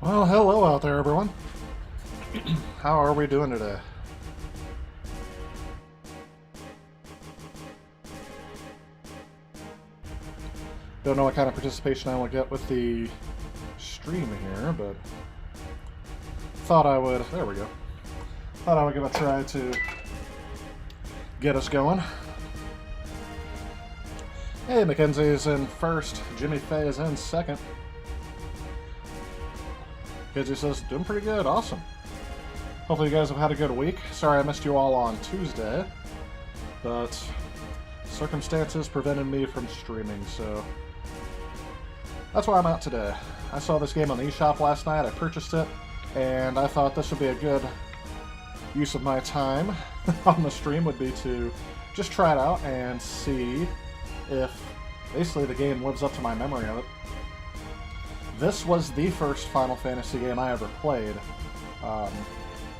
Well, hello out there, everyone. How are we doing today? Don't know what kind of participation I will get with the stream here, but thought I would, there we go. Thought I would give a try to get us going. Hey, Mackenzie's in first, Jimmy Faye is in second. Mackenzie says, doing pretty good, awesome. Hopefully you guys have had a good week. Sorry I missed you all on Tuesday, but circumstances prevented me from streaming, so that's why I'm out today. I saw this game on the eShop last night, I purchased it, and I thought this would be a good use of my time on the stream would be to just try it out and see if basically the game lives up to my memory of it. This was the first Final Fantasy game I ever played,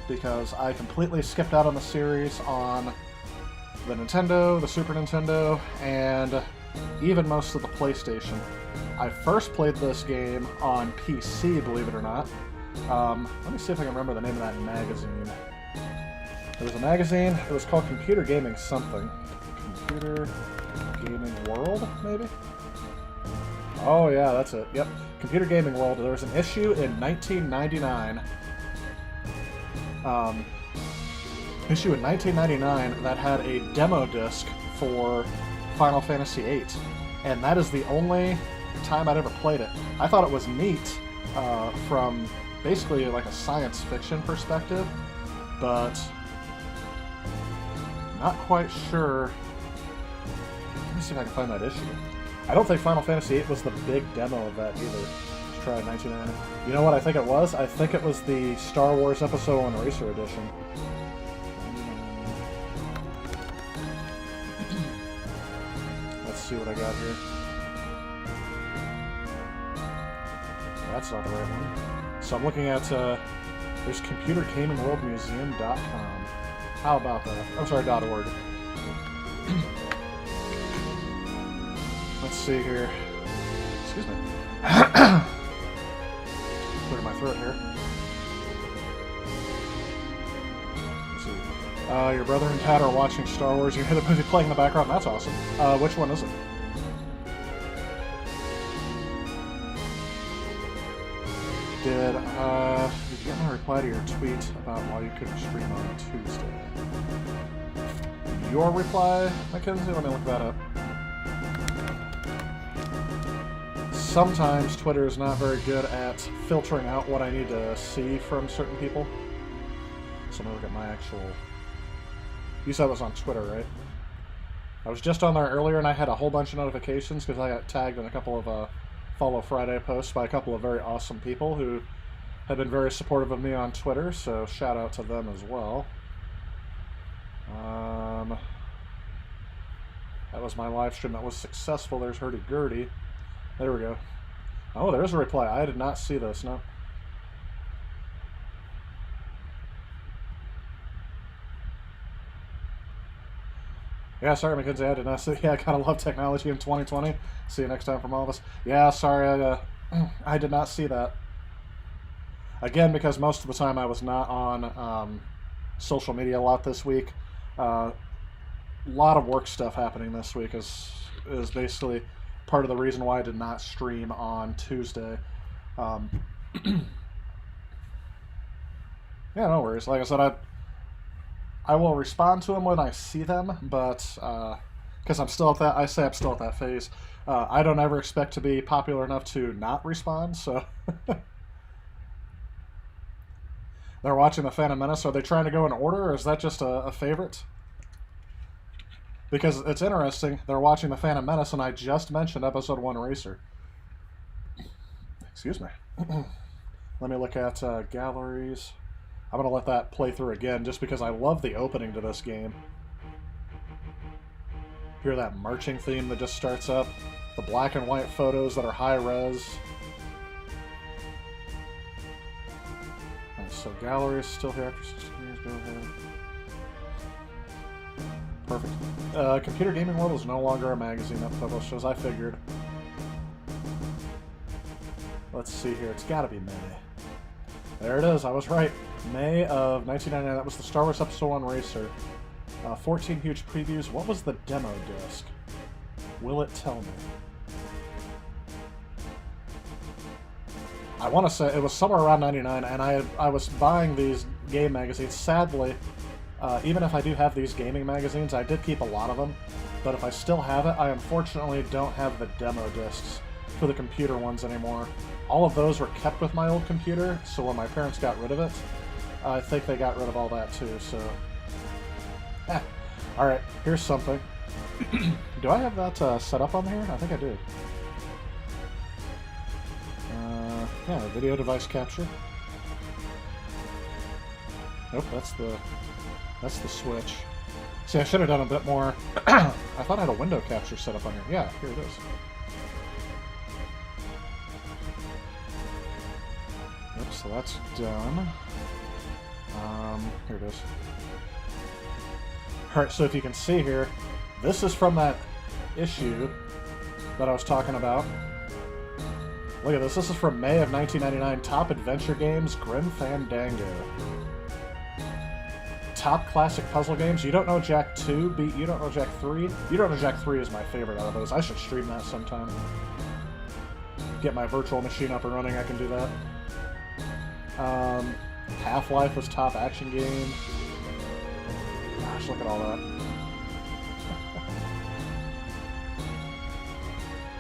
because I completely skipped out on the series on the Nintendo, the Super Nintendo, and even most of the PlayStation. I first played this game on PC, believe it or not. Let me see if I can remember the name of that magazine. There was a magazine, it was called Computer Gaming something. Computer Gaming World, maybe? Oh yeah, that's it, yep. Computer Gaming World. There was an issue in 1999. Issue in 1999 that had a demo disc for Final Fantasy VIII, and that is the only time I'd ever played it. I thought it was neat from basically like a science fiction perspective, but not quite sure. Let me see if I can find that issue. I don't think Final Fantasy VIII was the big demo of that either. Let's try 1990. You know what I think it was? I think it was the Star Wars Episode 1 Racer Edition. Let's see what I got here. That's not the right one. So I'm looking at, there's computergamingworldmuseum.com. How about that? I'm sorry, .org. Let's see here. Excuse me. Clear my throat here. Let's see. Your brother and Pat are watching Star Wars. You hear the movie playing in the background. That's awesome. Which one is it? Did Did you get my reply to your tweet about why you couldn't stream on Tuesday? Your reply, Mackenzie? Let me look that up. Sometimes Twitter is not very good at filtering out what I need to see from certain people. So I'm gonna look at my actual... You said it was on Twitter, right? I was just on there earlier and I had a whole bunch of notifications because I got tagged in a couple of Follow Friday posts by a couple of very awesome people who have been very supportive of me on Twitter, so shout out to them as well. That was my live stream that was successful. There's Hurdy-Gurdy. There we go. Oh, there's a reply. I did not see this, no. Yeah, sorry, Mackenzie, I did not see. Yeah, I kind of love technology in 2020. See you next time from all of us. Yeah, sorry, I did not see that. Again, because most of the time I was not on social media a lot this week. A lot of work stuff happening this week is basically part of the reason why I did not stream on Tuesday. Yeah, no worries. Like I said, I will respond to them when I see them, but because I'm still at that, I'm still at that phase. I don't ever expect to be popular enough to not respond, so... They're watching the Phantom Menace. Are they trying to go in order, or is that just a favorite? Because it's interesting. They're watching the Phantom Menace, and I just mentioned Episode 1 Racer. Excuse me. Let me look at galleries. I'm going to let that play through again, just because I love the opening to this game. Hear that marching theme that just starts up. The black and white photos that are high-res. So gallery is still here after 16 years. Go ahead. Perfect. Computer Gaming World is no longer a magazine that publishes. I figured. Let's see here. It's got to be May. There it is. I was right. May of 1999. That was the Star Wars Episode 1 Racer. 14 huge previews. What was the demo disc? Will it tell me? I want to say it was somewhere around 99, and I was buying these game magazines. Sadly, even if I do have these gaming magazines, I did keep a lot of them, but if I still have it, I unfortunately don't have the demo discs for the computer ones anymore. All of those were kept with my old computer, so when my parents got rid of it, I think they got rid of all that too, so... Alright, here's something. Do I have that set up on here? I think I do. Yeah, video device capture. Nope, that's the switch. See, I should have done a bit more. I thought I had a window capture set up on here. Yeah, here it is. Yep, so that's done. Here it is. Alright, so if you can see here, this is from that issue that I was talking about. Look at this. This is from May of 1999. Top Adventure Games, Grim Fandango. Top Classic Puzzle Games. You don't know Jack 2? You don't know Jack 3? You don't know Jack 3 is my favorite out of those. I should stream that sometime. Get my virtual machine up and running, I can do that. Half-Life was Top Action Game. Gosh, look at all that.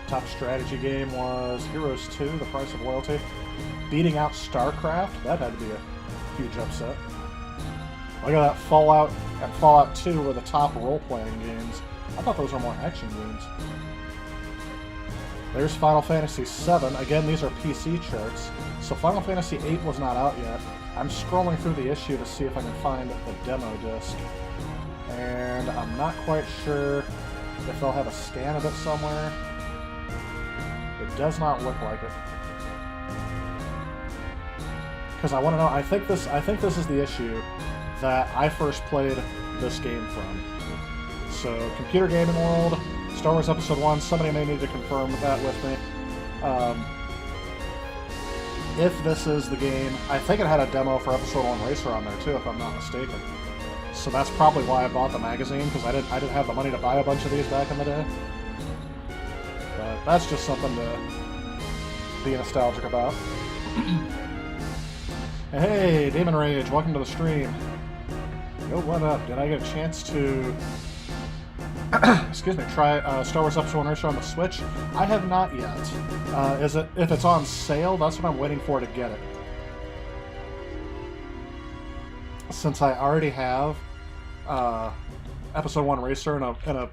Top strategy game was Heroes 2, The Price of Loyalty. Beating out StarCraft, that had to be a huge upset. Look at that, Fallout and Fallout 2 were the top role-playing games. I thought those were more action games. There's Final Fantasy VII. Again, these are PC charts. So Final Fantasy VIII was not out yet. I'm scrolling through the issue to see if I can find the demo disc. And I'm not quite sure if they'll have a scan of it somewhere. It does not look like it. Because I want to know, I think this is the issue that I first played this game from. So, Computer Gaming World, Star Wars Episode 1, somebody may need to confirm that with me. If this is the game, I think it had a demo for Episode 1 Racer on there too, if I'm not mistaken. So that's probably why I bought the magazine, because I didn't have the money to buy a bunch of these back in the day. But that's just something to be nostalgic about. Hey, Demon Rage, welcome to the stream. Yo, what up? Did I get a chance to, excuse me, try Star Wars Episode 1 Ratio on the Switch? I have not yet. If it's on sale, that's what I'm waiting for to get it. Since I already have Episode 1 Racer and a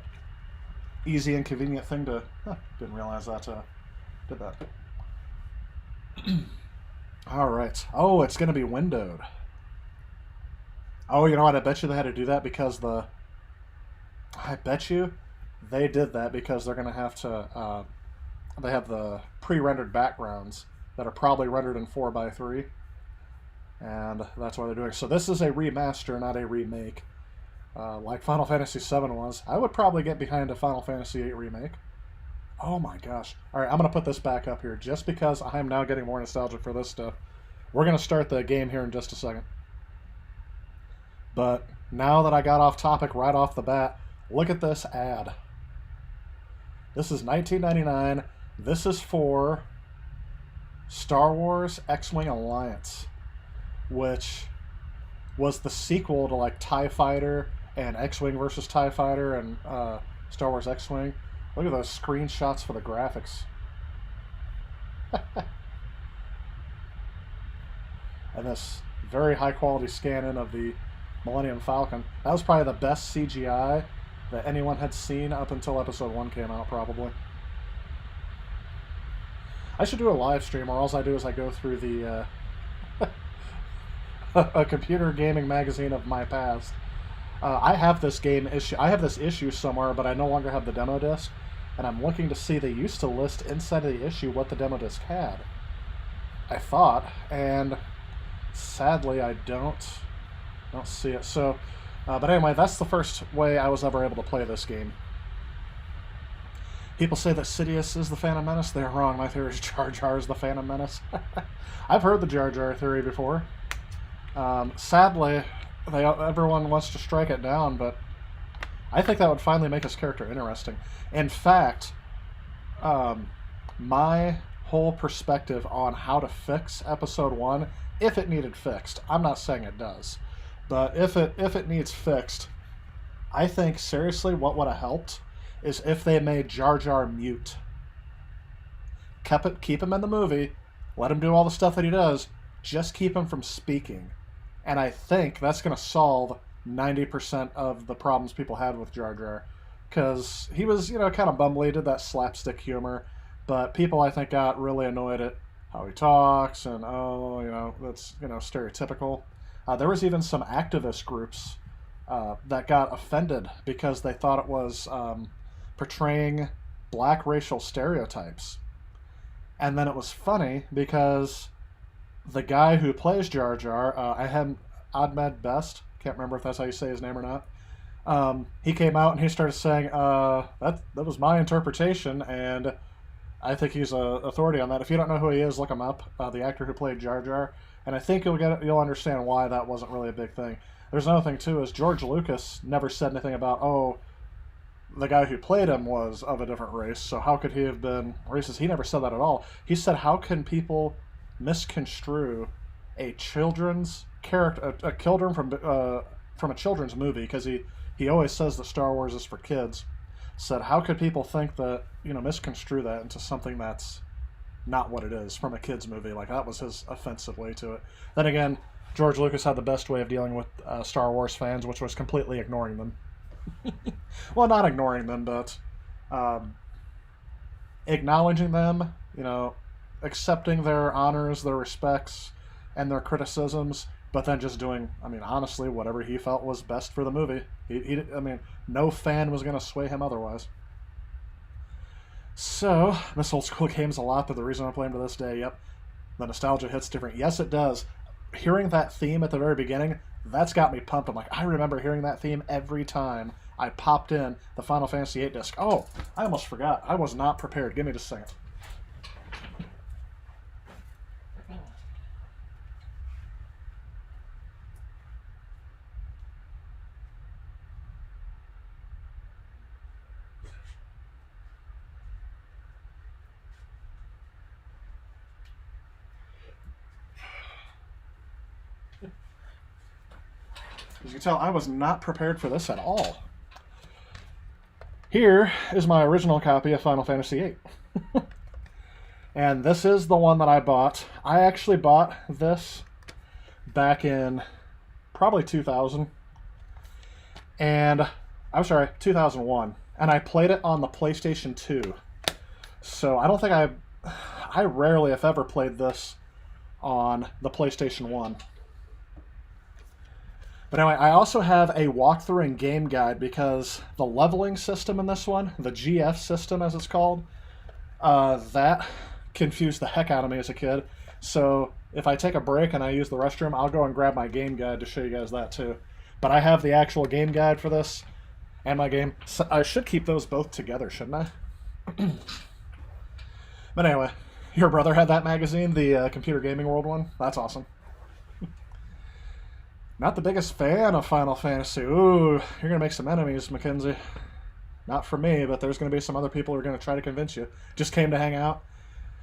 easy and convenient thing to... didn't realize that did that. Alright. Oh, it's going to be windowed. Oh, you know what? I bet you they had to do that because I bet you they did that because they're going to have to... they have the pre-rendered backgrounds that are probably rendered in 4:3. And that's why they're doing it. So this is a remaster, not a remake. Like Final Fantasy VII was. I would probably get behind a Final Fantasy VIII remake. Oh my gosh. Alright, I'm going to put this back up here just because I am now getting more nostalgic for this stuff. We're going to start the game here in just a second. But now that I got off topic right off the bat, look at this ad. This is $19.99. This is for Star Wars X-Wing Alliance, which was the sequel to like TIE Fighter and X-Wing versus TIE Fighter and Star Wars X-Wing. Look at those screenshots for the graphics. And this very high quality scan-in of the Millennium Falcon. That was probably the best CGI that anyone had seen up until Episode 1 came out, probably. I should do a live stream, or all I do is I go through the a computer gaming magazine of my past. I have this issue somewhere, but I no longer have the demo disc, and I'm looking to see they used to list inside of the issue what the demo disc had. I thought, and sadly I don't see it. So, but anyway, that's the first way I was ever able to play this game. People say that Sidious is the Phantom Menace. They're wrong. My theory is Jar Jar is the Phantom Menace. I've heard the Jar Jar theory before. Sadly, everyone wants to strike it down, but I think that would finally make his character interesting. In fact, my whole perspective on how to fix Episode 1, if it needed fixed, I'm not saying it does, but if it needs fixed, I think seriously what would have helped is if they made Jar Jar mute. Keep him in the movie, let him do all the stuff that he does, just keep him from speaking. And I think that's going to solve 90% of the problems people had with Jar Jar. Because he was, kind of bumbly, did that slapstick humor, but people, I think, got really annoyed at how he talks, and, that's, stereotypical. There was even some activist groups that got offended because they thought it was portraying black racial stereotypes. And then it was funny because the guy who plays Jar Jar, Ahmed Best, can't remember if that's how you say his name or not, he came out and he started saying, that was my interpretation, and I think he's an authority on that. If you don't know who he is, look him up, the actor who played Jar Jar, and I think you'll understand why that wasn't really a big thing. There's another thing, too, is George Lucas never said anything about, the guy who played him was of a different race, so how could he have been racist? He never said that at all. He said, how can people misconstrue a children's character, a children from a children's movie? Because he always says that Star Wars is for kids. Said, how could people think that, misconstrue that into something that's not what it is from a kid's movie? Like, that was his offensive way to it. Then again, George Lucas had the best way of dealing with Star Wars fans, which was completely ignoring them. Well, not ignoring them, but acknowledging them, accepting their honors, their respects, and their criticisms, but then just doing, honestly, whatever he felt was best for the movie. No fan was going to sway him otherwise. So, this old school game's a lot, but the reason I play him to this day, yep, the nostalgia hits different. Yes, it does. Hearing that theme at the very beginning, that's got me pumped. I'm like, I remember hearing that theme every time I popped in the Final Fantasy VIII disc. Oh, I almost forgot. I was not prepared. Give me just a second. As you can tell, I was not prepared for this at all. Here is my original copy of Final Fantasy VIII. And this is the one that I bought. I actually bought this back in probably 2000. And, I'm sorry, 2001. And I played it on the PlayStation 2. So I don't think I rarely, if ever, played this on the PlayStation 1. But anyway, I also have a walkthrough and game guide because the leveling system in this one, the GF system as it's called, that confused the heck out of me as a kid. So if I take a break and I use the restroom, I'll go and grab my game guide to show you guys that too. But I have the actual game guide for this and my game. So I should keep those both together, shouldn't I? But anyway, your brother had that magazine, the Computer Gaming World one? That's awesome. Not the biggest fan of Final Fantasy. Ooh, you're going to make some enemies, Mackenzie. Not for me, but there's going to be some other people who are going to try to convince you. Just came to hang out.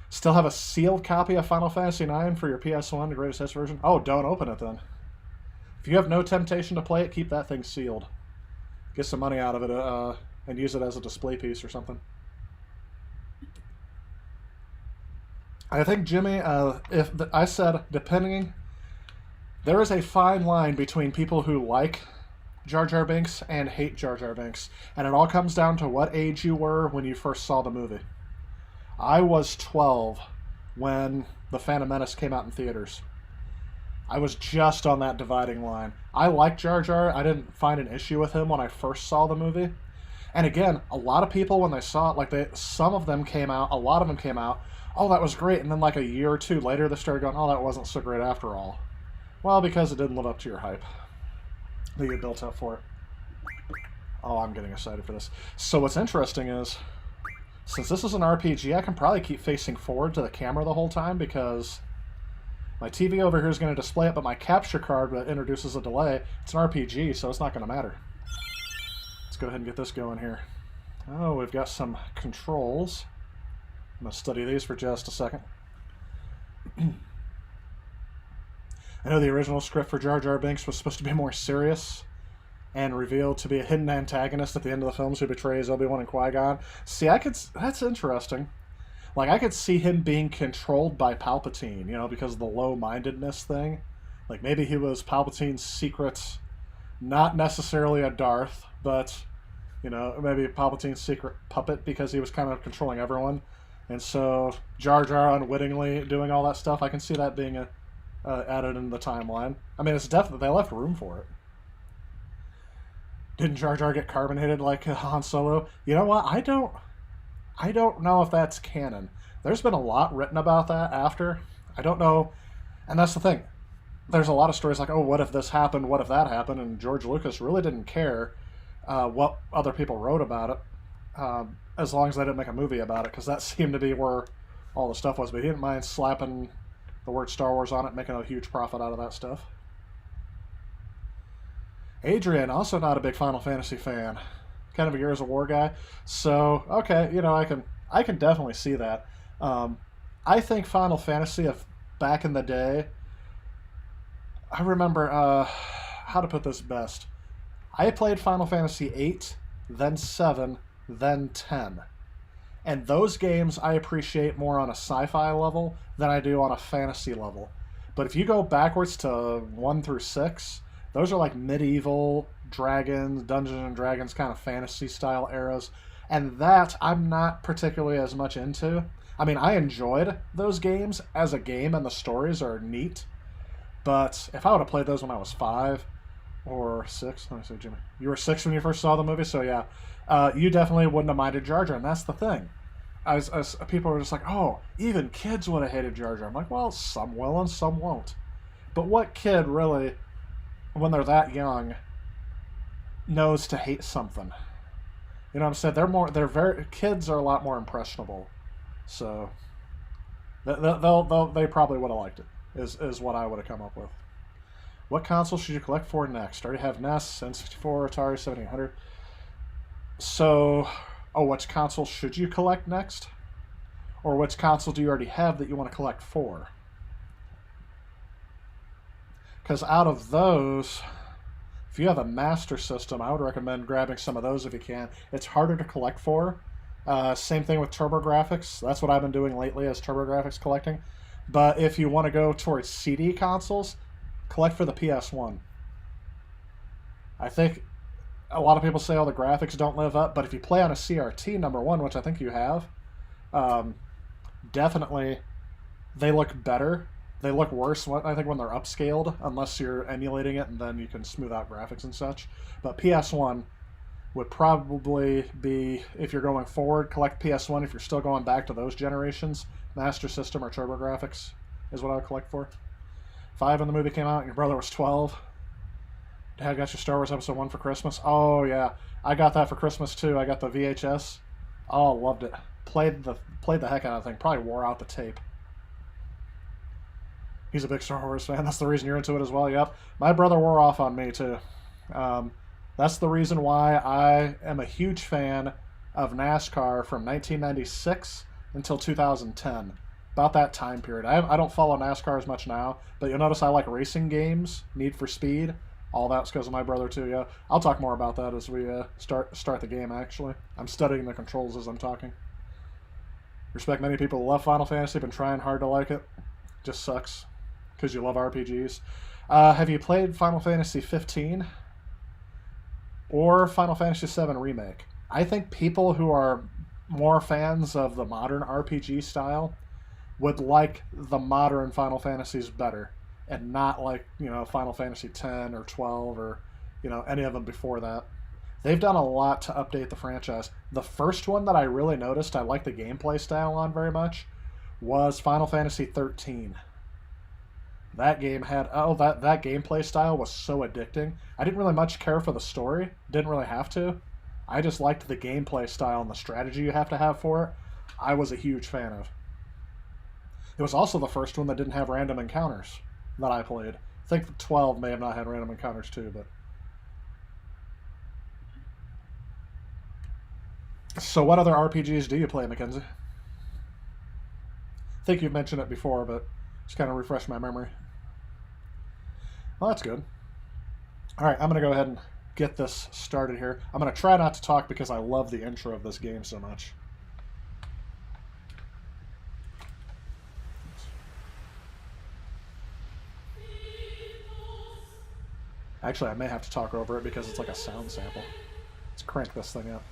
Still have a sealed copy of Final Fantasy IX for your PS1, the greatest hits version? Oh, don't open it then. If you have no temptation to play it, keep that thing sealed. Get some money out of it and use it as a display piece or something. I think, Jimmy, I said, depending... There is a fine line between people who like Jar Jar Binks and hate Jar Jar Binks. And it all comes down to what age you were when you first saw the movie. I was 12 when The Phantom Menace came out in theaters. I was just on that dividing line. I like Jar Jar. I didn't find an issue with him when I first saw the movie. And again, a lot of people when they saw it, like some of them came out, a lot of them came out, oh, that was great. And then like a year or two later, they started going, oh, that wasn't so great after all. Well, because it didn't live up to your hype that you built up for it. Oh, I'm getting excited for this. So what's interesting is, since this is an RPG, I can probably keep facing forward to the camera the whole time because my TV over here is going to display it, but my capture card that introduces a delay, it's an RPG, so it's not going to matter. Let's go ahead and get this going here. Oh, we've got some controls. I'm going to study these for just a second. I know the original script for Jar Jar Binks was supposed to be more serious and revealed to be a hidden antagonist at the end of the films who betrays Obi-Wan and Qui-Gon. See, that's interesting. Like, I could see him being controlled by Palpatine, you know, because of the low-mindedness thing. Like, maybe he was Palpatine's secret, not necessarily a Darth, but, you know, maybe Palpatine's secret puppet because he was kind of controlling everyone. And so, Jar Jar unwittingly doing all that stuff, I can see that being added into the timeline. I mean, it's definitely, they left room for it. Didn't Jar Jar get carbonated like Han Solo? You know what? I don't know if that's canon. There's been a lot written about that after. I don't know. And that's the thing. There's a lot of stories like, oh, what if this happened? What if that happened? And George Lucas really didn't care what other people wrote about it, as long as they didn't make a movie about it, because that seemed to be where all the stuff was. But he didn't mind slapping the word Star Wars on it, making a huge profit out of that stuff. Adrian, also not a big Final Fantasy fan. Kind of a Gears of War guy. So, okay, you know, I can definitely see that. I think Final Fantasy of back in the day, I remember, how to put this best. I played Final Fantasy VIII, then 7, then 10. And those games I appreciate more on a sci-fi level than I do on a fantasy level. But if you go backwards to 1 through 6, those are like medieval dragons, Dungeons and Dragons kind of fantasy style eras. And that I'm not particularly as much into. I mean, I enjoyed those games as a game and the stories are neat. But if I would have played those when I was 5 or 6, let me see, Jimmy. You were 6 when you first saw the movie, so yeah. You definitely wouldn't have minded Jar Jar, and that's the thing. As people were just like, oh, even kids would have hated Jar Jar. I'm like, well, some will and some won't. But what kid really, when they're that young, knows to hate something? You know what I'm saying? Kids are a lot more impressionable. So, they probably would have liked it, is what I would have come up with. What console should you collect for next? I already have NES, N64, Atari 7800. So, which console should you collect next? Or which console do you already have that you want to collect for? Because out of those, If you have a Master System, I would recommend grabbing some of those if you can. It's harder to collect for. Same thing with TurboGrafx. That's what I've been doing lately as TurboGrafx collecting. But if you want to go towards CD consoles, collect for the PS1. I think a lot of people say all the graphics don't live up, but if you play on a CRT, number one, which I think you have, definitely they look better. They look worse, I think, when they're upscaled, unless you're emulating it, and then you can smooth out graphics and such. But PS1 would probably be, if you're going forward, collect PS1. If you're still going back to those generations, Master System or TurboGrafx is what I would collect for. 5 when the movie came out, and your brother was 12. Dad got your Star Wars Episode 1 for Christmas. Oh, yeah. I got that for Christmas, too. I got the VHS. Oh, loved it. Played the heck out of the thing. Probably wore out the tape. He's a big Star Wars fan. That's the reason you're into it as well. Yep. My brother wore off on me, too. That's the reason why I am a huge fan of NASCAR from 1996 until 2010. About that time period. I don't follow NASCAR as much now, but you'll notice I like racing games, Need for Speed. All that's because of my brother, too, yeah. I'll talk more about that as we start the game, actually. I'm studying the controls as I'm talking. Respect many people who love Final Fantasy, been trying hard to like it. Just sucks. Because you love RPGs. Have you played Final Fantasy XV? Or Final Fantasy VII Remake? I think people who are more fans of the modern RPG style would like the modern Final Fantasies better. And not like, Final Fantasy X or 12 or, any of them before that. They've done a lot to update the franchise. The first one that I really noticed I liked the gameplay style on very much was Final Fantasy XIII. That game had, that gameplay style was so addicting. I didn't really much care for the story. Didn't really have to. I just liked the gameplay style and the strategy you have to have for it. I was a huge fan of. It was also the first one that didn't have random encounters that I played. I think 12 may have not had random encounters too, but... So what other RPGs do you play, Mackenzie? I think you've mentioned it before, but just kind of refresh my memory. Well, that's good. All right, I'm going to go ahead and get this started here. I'm going to try not to talk because I love the intro of this game so much. Actually, I may have to talk over it because it's like a sound sample. Let's crank this thing up.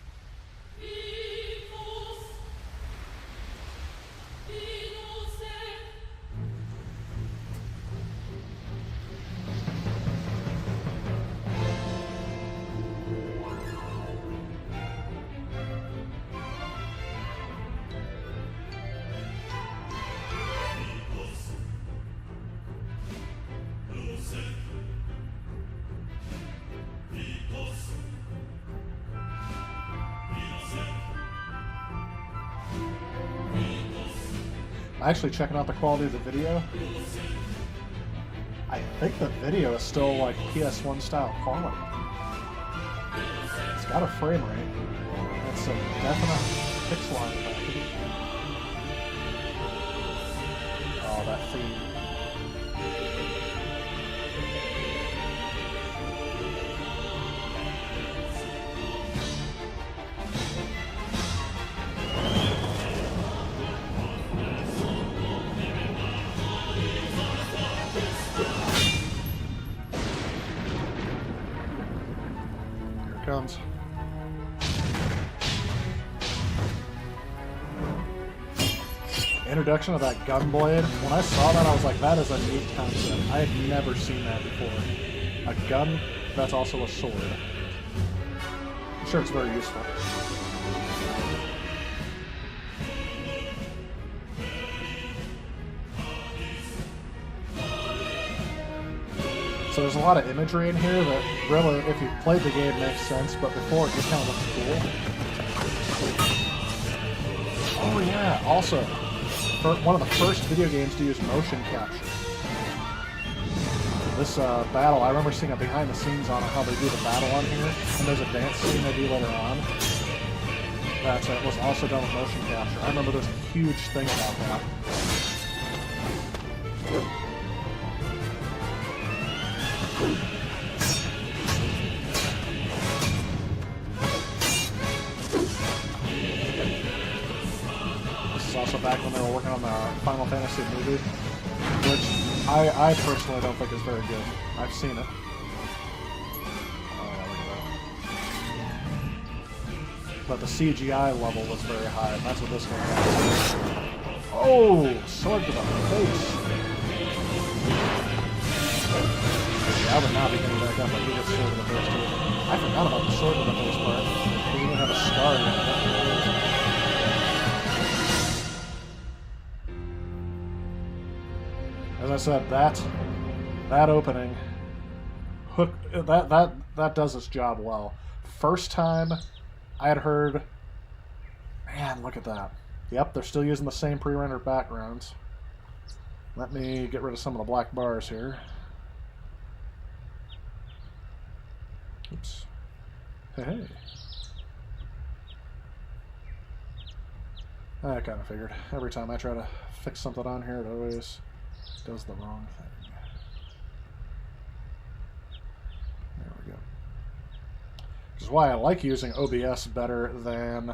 Actually checking out the quality of the video. I think the video is still like PS1 style quality. It's got a frame rate. It's a definite pixel art effect. Oh, that theme. Comes. Introduction of that gun blade. When I saw that, I was like, that is a neat concept. I had never seen that before. A gun that's also a sword. I'm sure it's very useful. So there's a lot of imagery in here that really, if you've played the game, makes sense, but before it just kind of looks cool. Oh yeah, also, one of the first video games to use motion capture. This battle, I remember seeing a behind the scenes on how they do the battle on here, and there's a dance scene they do later on that was also done with motion capture. I remember there's a huge thing about that. back when they were working on the Final Fantasy movie, which I personally don't think is very good. I've seen it. Oh, look at that. But the CGI level was very high, and that's what this game has. Oh, sword to the face. Yeah, I would not be getting back up. I do get sword to the face too. I forgot about the sword to the face part. We even have a scar in it. As I said, that opening that does its job well. First time I had heard, man, look at that. Yep, they're still using the same pre-rendered backgrounds. Let me get rid of some of the black bars here. Oops. Hey. I kind of figured. Every time I try to fix something on here, it always does the wrong thing. There we go. Which is why I like using OBS better than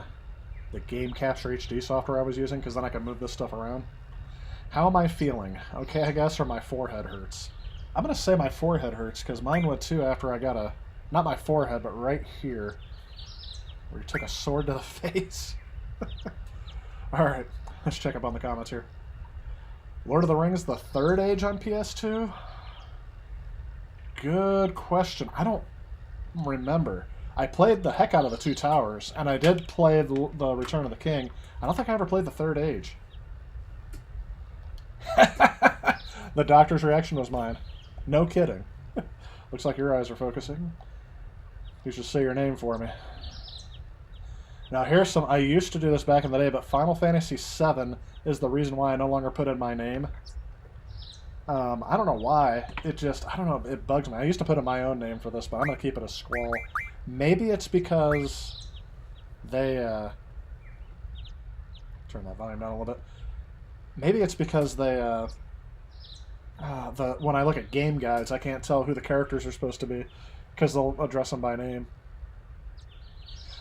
the Game Capture HD software I was using, because then I can move this stuff around. How am I feeling? Okay, I guess, or my forehead hurts. I'm going to say my forehead hurts, because mine would too after I got a... Not my forehead, but right here. Where you took a sword to the face. Alright, let's check up on the comments here. Lord of the Rings, the third age on PS2? Good question. I don't remember. I played the heck out of the Two Towers, and I did play the Return of the King. I don't think I ever played the third age. The doctor's reaction was mine. No kidding. Looks like your eyes are focusing. You should say your name for me. Now here's some... I used to do this back in the day, but Final Fantasy VII is the reason why I no longer put in my name. I don't know why. It just... I don't know. It bugs me. I used to put in my own name for this, but I'm going to keep it a Squall. Maybe it's because they... Turn that volume down a little bit. Maybe it's because they... when I look at game guides, I can't tell who the characters are supposed to be, because they'll address them by name.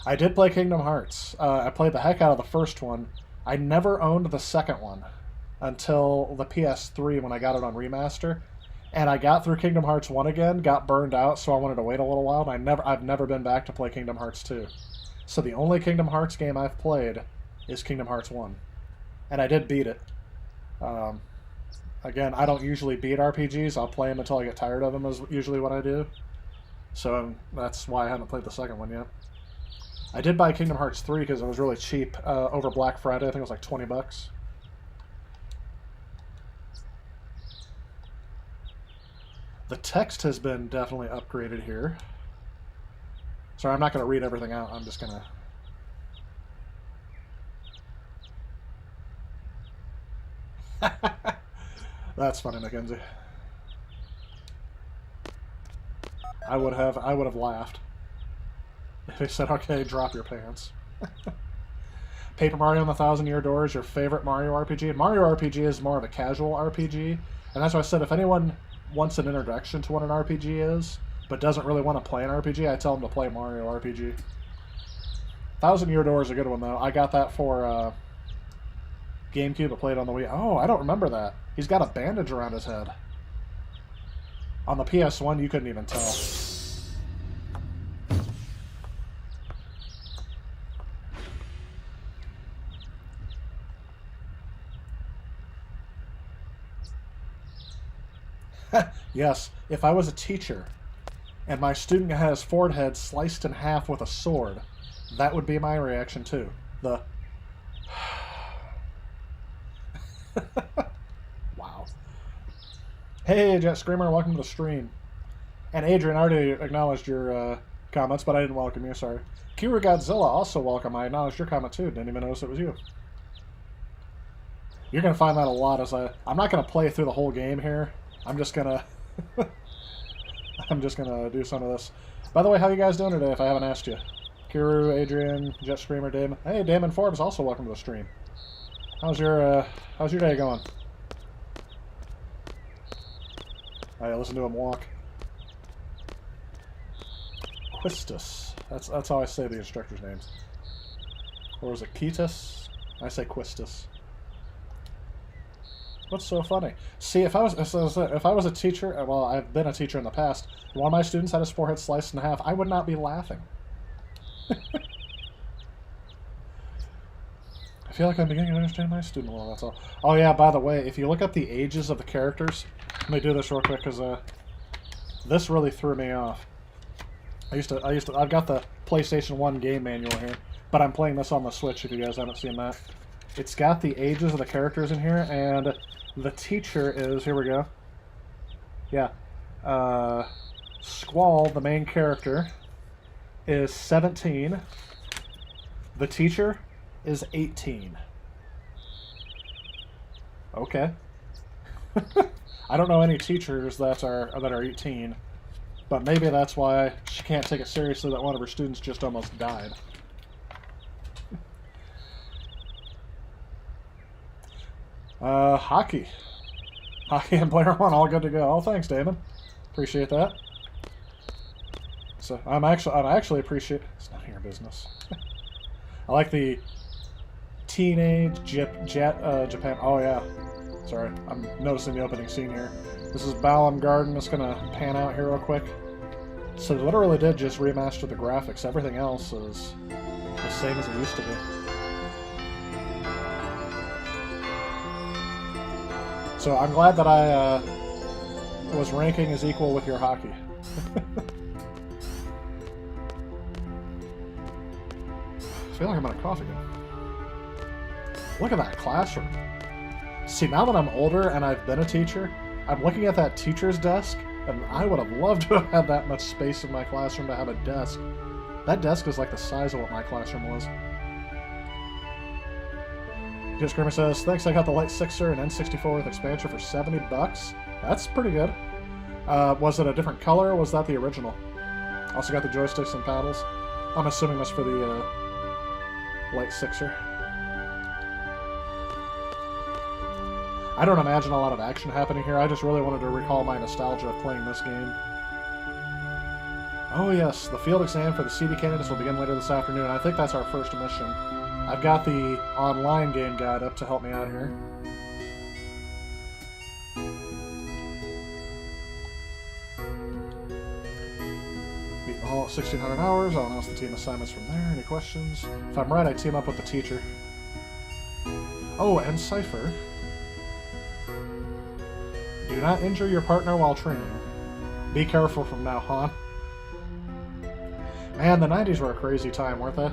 I did play Kingdom Hearts. I played the heck out of the first one. I never owned the second one until the PS3 when I got it on remaster. And I got through Kingdom Hearts 1 again, got burned out, so I wanted to wait a little while, and I've never been back to play Kingdom Hearts 2. So the only Kingdom Hearts game I've played is Kingdom Hearts 1. And I did beat it. Again, I don't usually beat RPGs. I'll play them until I get tired of them, is usually what I do. So that's why I haven't played the second one yet. I did buy Kingdom Hearts 3 because it was really cheap over Black Friday. I think it was like 20 bucks. The text has been definitely upgraded here. Sorry, I'm not going to read everything out. I'm just going to... That's funny, Mackenzie. I would have laughed if they said, "Okay, drop your pants." Paper Mario and the Thousand-Year Door is your favorite Mario RPG. Mario RPG is more of a casual RPG, and that's why I said if anyone wants an introduction to what an RPG is, but doesn't really want to play an RPG, I tell them to play Mario RPG. Thousand-Year Door is a good one, though. I got that for GameCube. I played on the Wii. Oh, I don't remember that. He's got a bandage around his head. On the PS1, you couldn't even tell. Yes, if I was a teacher and my student had his forehead sliced in half with a sword, that would be my reaction too. The... Wow. Hey, Jet Screamer, welcome to the stream. And Adrian, I already acknowledged your comments, but I didn't welcome you, sorry. Kira Godzilla, also welcome. I acknowledged your comment too. Didn't even notice it was you. You're going to find that a lot as I'm not going to play through the whole game here. I'm just going to... I'm just going to do some of this. By the way, how you guys doing today if I haven't asked you? Kiru, Adrian, Jet Screamer, Damon. Hey, Damon Forbes, also welcome to the stream. How's your day going? I listen to him walk. Quistus. That's how I say the instructor's names. Or is it Ketus? I say Quistus. What's so funny? See, if I was a teacher, well, I've been a teacher in the past. One of my students had his forehead sliced in half. I would not be laughing. I feel like I'm beginning to understand my student well. That's all. Oh yeah, by the way, if you look up the ages of the characters, let me do this real quick because this really threw me off. I've got the PlayStation 1 game manual here, but I'm playing this on the Switch. If you guys haven't seen that, it's got the ages of the characters in here, and the teacher is, here we go. Yeah. Squall, the main character, is 17. The teacher is 18. Okay. I don't know any teachers that are 18, but maybe that's why she can't take it seriously that one of her students just almost died. Hockey and player one, all good to go. Oh, thanks, Damon. Appreciate that. So I'm actually appreciate. It's none of your business. I like the teenage Japan. Oh yeah, sorry. I'm noticing the opening scene here. This is Balam Garden. It's gonna pan out here real quick. So they literally did just remaster the graphics. Everything else is the same as it used to be. So I'm glad that I was ranking as equal with your hockey. I feel like I'm gonna cough again. Look at that classroom. See, now that I'm older and I've been a teacher, I'm looking at that teacher's desk, and I would have loved to have had that much space in my classroom to have a desk. That desk is like the size of what my classroom was. Just Grimmer says, thanks, I got the Light Sixer and N64 with expansion for $70. That's pretty good. Was it a different color, or was that the original? Also got the joysticks and paddles. I'm assuming that's for the Light Sixer. I don't imagine a lot of action happening here. I just really wanted to recall my nostalgia of playing this game. Oh yes, the field exam for the CD candidates will begin later this afternoon. I think that's our first mission. I've got the online game guide up to help me out here. Beat the hall at 1600 hours. I'll announce the team assignments from there. Any questions? If I'm right, I team up with the teacher. Oh, and Cypher. Do not injure your partner while training. Be careful from now on. Man, the 90s were a crazy time, weren't they?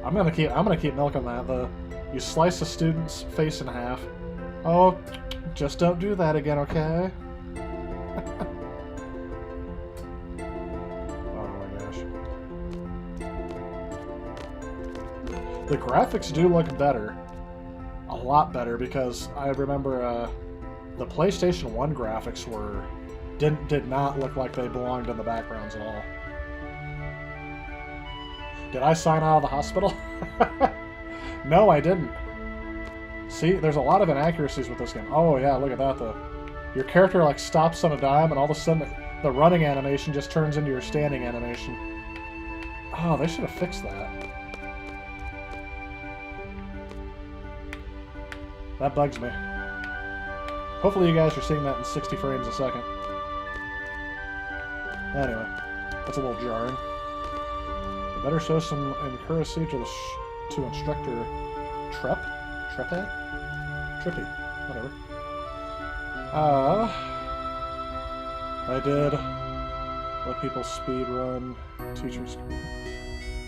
I'm gonna keep milking that. You slice a student's face in half. Oh, just don't do that again, okay? Oh my gosh. The graphics do look better. A lot better, because I remember the PlayStation 1 graphics did not look like they belonged in the backgrounds at all. Did I sign out of the hospital? No, I didn't. See, there's a lot of inaccuracies with this game. Oh yeah, look at that. Your character like stops on a dime, and all of a sudden the running animation just turns into your standing animation. Oh, they should have fixed that. That bugs me. Hopefully you guys are seeing that in 60 frames a second. Anyway, that's a little jarring. You better show some courtesy to instructor Trippy? Whatever. I did let people speedrun teaching school.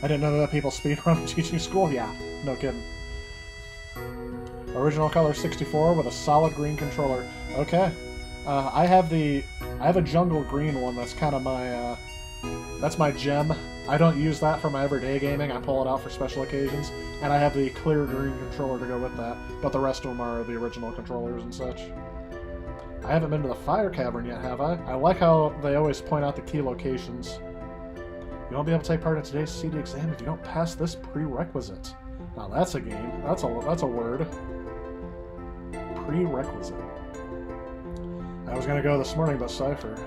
I didn't know that people speedrun teaching school? Yeah, no kidding. Original color 64 with a solid green controller. Okay. I have a jungle green one that's kind of my, that's my gem. I don't use that for my everyday gaming. I pull it out for special occasions. And I have the clear green controller to go with that. But the rest of them are the original controllers and such. I haven't been to the fire cavern yet, have I? I like how they always point out the key locations. You won't be able to take part in today's CD exam if you don't pass this prerequisite. Now that's a game. That's a word. Prerequisite. I was gonna go this morning, but Cypher.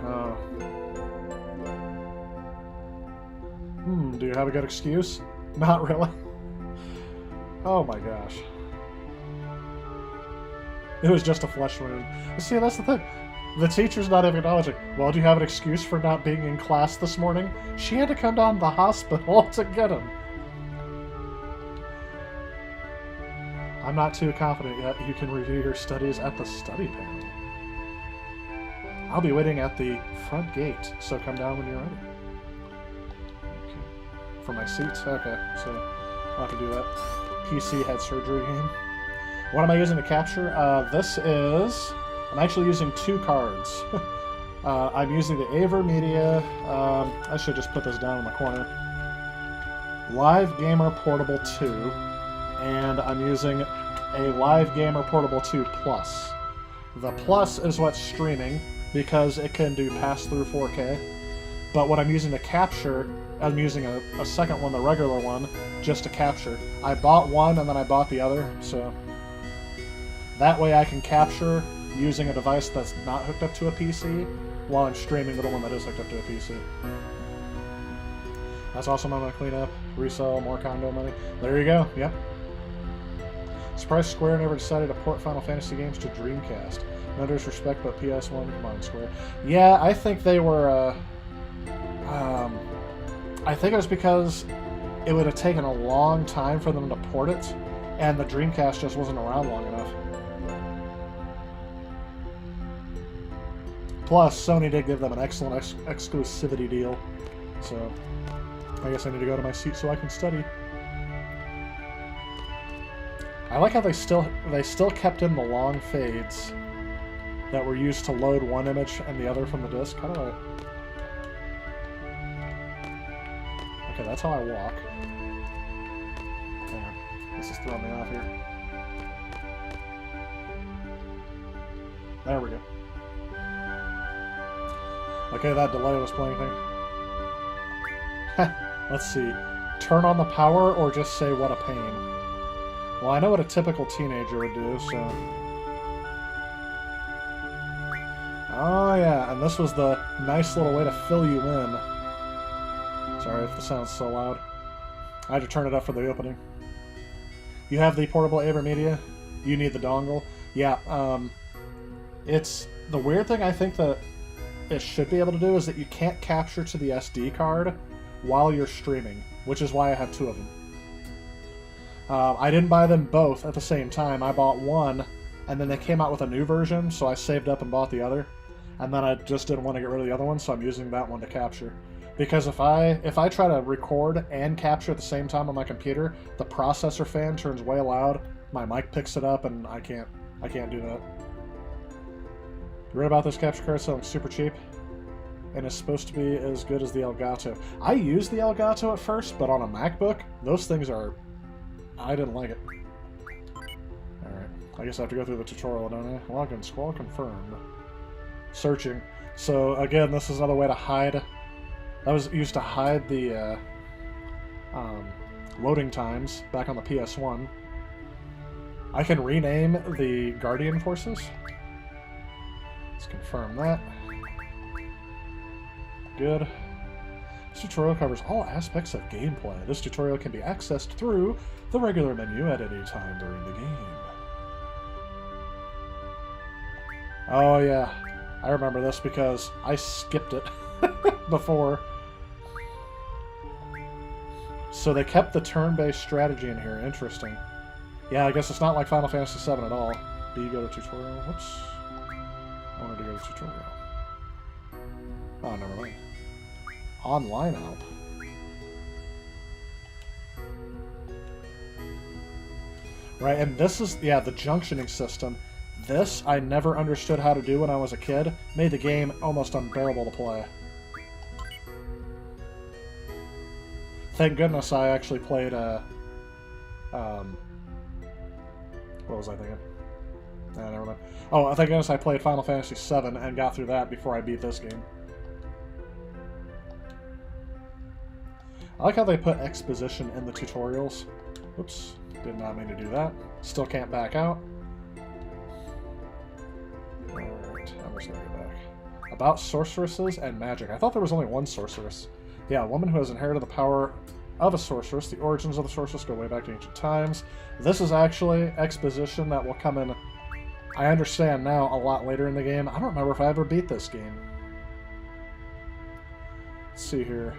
Do you have a good excuse? Not really. Oh my gosh. It was just a flesh wound. See, that's the thing. The teacher's not even acknowledging, well, do you have an excuse for not being in class this morning? She had to come down to the hospital to get him. I'm not too confident yet. You can review your studies at the study panel. I'll be waiting at the front gate, so come down when you're ready. Okay. For my seats? Okay, so I'll have to do that. PC head surgery game. What am I using to capture? This is... I'm actually using 2 cards. I'm using the Aver Media... I should just put this down in the corner. Live Gamer Portable 2. And I'm using a Live Gamer Portable 2 Plus. The Plus is what's streaming, because it can do pass-through 4K. But what I'm using to capture, I'm using a second one, the regular one, just to capture. I bought one and then I bought the other, so... That way I can capture using a device that's not hooked up to a PC, while I'm streaming the one that is hooked up to a PC. That's awesome. I'm going to clean up, resell, more condo money. There you go, yep. Surprised Square never decided to port Final Fantasy games to Dreamcast. No disrespect, but PS1, come on, Square. Yeah, I think they were, I think it was because it would have taken a long time for them to port it, and the Dreamcast just wasn't around long enough. Plus, Sony did give them an excellent exclusivity deal, so I guess I need to go to my seat so I can study. I like how they still kept in the long fades that were used to load one image and the other from the disc. How do I... Okay, that's how I walk. Hang on. This is throwing me off here. There we go. Okay, that delay was playing thing. Let's see. Turn on the power or just say what a pain? Well, I know what a typical teenager would do, so... Oh yeah, and this was the nice little way to fill you in. Sorry if the sound's so loud. I had to turn it up for the opening. You have the portable Aver Media. You need the dongle. Yeah, it's... The weird thing I think that it should be able to do is that you can't capture to the SD card while you're streaming, which is why I have 2 of them. I didn't buy them both at the same time. I bought one, and then they came out with a new version, so I saved up and bought the other. And then I just didn't want to get rid of the other one, so I'm using that one to capture. Because if I try to record and capture at the same time on my computer, the processor fan turns way loud, my mic picks it up, and I can't do that. You read about this capture card selling super cheap? And it's supposed to be as good as the Elgato. I used the Elgato at first, but on a MacBook, those things are... I didn't like it. Alright, I guess I have to go through the tutorial, don't I? Login, squall confirmed. Searching. So, again, this is another way to hide... That was used to hide the loading times back on the PS1. I can rename the Guardian Forces. Let's confirm that. Good. This tutorial covers all aspects of gameplay. This tutorial can be accessed through the regular menu at any time during the game. Oh yeah, I remember this because I skipped it before. So they kept the turn-based strategy in here. Interesting. Yeah, I guess it's not like Final Fantasy VII at all. B, go to tutorial. Whoops. I wanted to go to tutorial. Oh, never mind. Online help. Right, and this is, yeah, the junctioning system. This, I never understood how to do when I was a kid. Made the game almost unbearable to play. Thank goodness I actually played, what was I thinking? Never mind. Oh, thank goodness I played Final Fantasy VII and got through that before I beat this game. I like how they put exposition in the tutorials. Oops, did not mean to do that. Still can't back out. Alright, I'm just gonna go back. About sorceresses and magic. I thought there was only one sorceress. Yeah, a woman who has inherited the power of a sorceress. The origins of the sorceress go way back to ancient times. This is actually exposition that will come in I understand now a lot later in the game. I don't remember if I ever beat this game. Let's see here.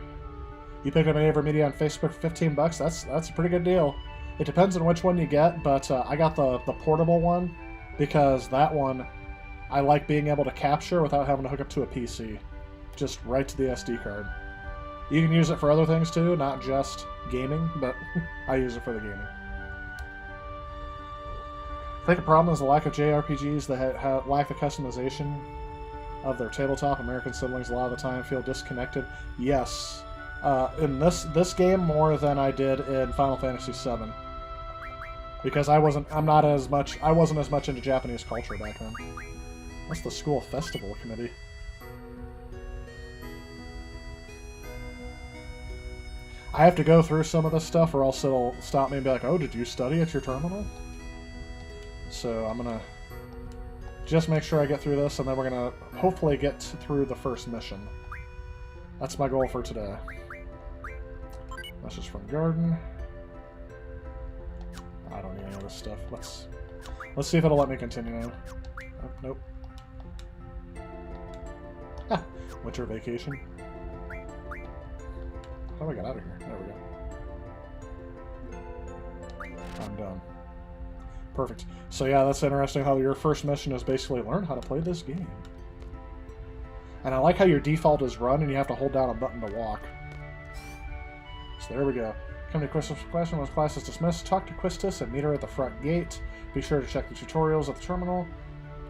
You picked up any of our media on Facebook for 15 bucks? That's a pretty good deal. It depends on which one you get, but I got the portable one because that one I like being able to capture without having to hook up to a PC. Just right to the SD card. You can use it for other things too, not just gaming, but I use it for the gaming. I think the problem is the lack of JRPGs that lack the customization of their tabletop. American siblings a lot of the time feel disconnected. Yes, in this game more than I did in Final Fantasy VII, because I wasn't as much into Japanese culture back then. What's the school festival committee? I have to go through some of this stuff, or else it'll stop me and be like, "Oh, did you study at your terminal?" So I'm gonna just make sure I get through this, and then we're gonna hopefully get through the first mission. That's my goal for today. Message from Garden. I don't need any of this stuff. Let's see if it'll let me continue now. Oh, nope. Ah, winter vacation. How do I get out of here? There we go. I'm done. Perfect. So yeah, that's interesting how your first mission is basically learn how to play this game. And I like how your default is run and you have to hold down a button to walk. So there we go. Come to Quistis' classroom once class is dismissed. Talk to Quistis and meet her at the front gate. Be sure to check the tutorials at the terminal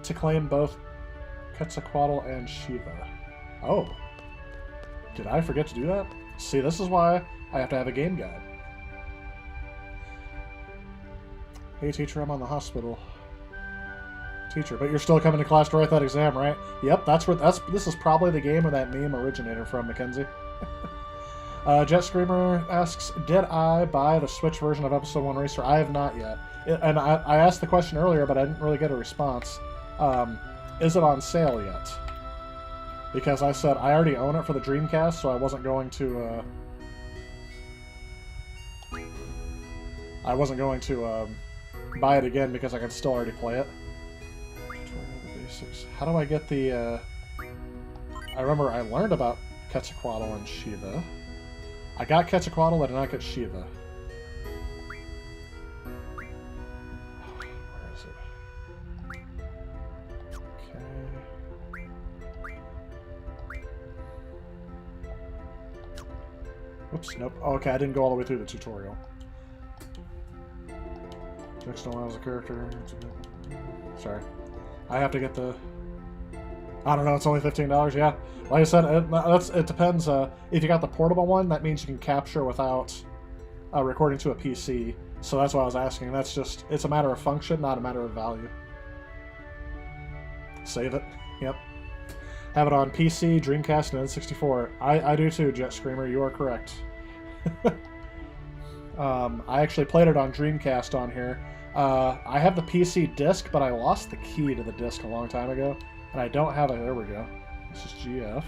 to claim both Quetzalcoatl and Shiva. Oh. Did I forget to do that? See, this is why I have to have a game guide. Hey teacher, I'm on the hospital. Teacher, but you're still coming to class to write that exam, right? Yep, this is probably the game where that meme originated from, Mackenzie. Jet Screamer asks, did I buy the Switch version of Episode 1 Racer? I have not yet. And I asked the question earlier, but I didn't really get a response. Is it on sale yet? Because I said I already own it for the Dreamcast, so I wasn't going to buy it again because I could still already play it. Tutorial the basics. How do I get the I remember I learned about Quetzalcoatl and Shiva. I got Quetzalcoatl, I did not get Shiva. Where is it? Okay. Oops, nope. Oh, okay, I didn't go all the way through the tutorial. Next allows a character. Sorry. I have to get the... I don't know, it's only $15, yeah. Like I said, it depends. If you got the portable one, that means you can capture without recording to a PC. So that's why I was asking. That's just, it's a matter of function, not a matter of value. Save it. Yep. Have it on PC, Dreamcast, and N64. I do too, Jet Screamer. You are correct. I actually played it on Dreamcast on here. I have the PC disc, but I lost the key to the disc a long time ago. And I don't have it. There we go. This is GF.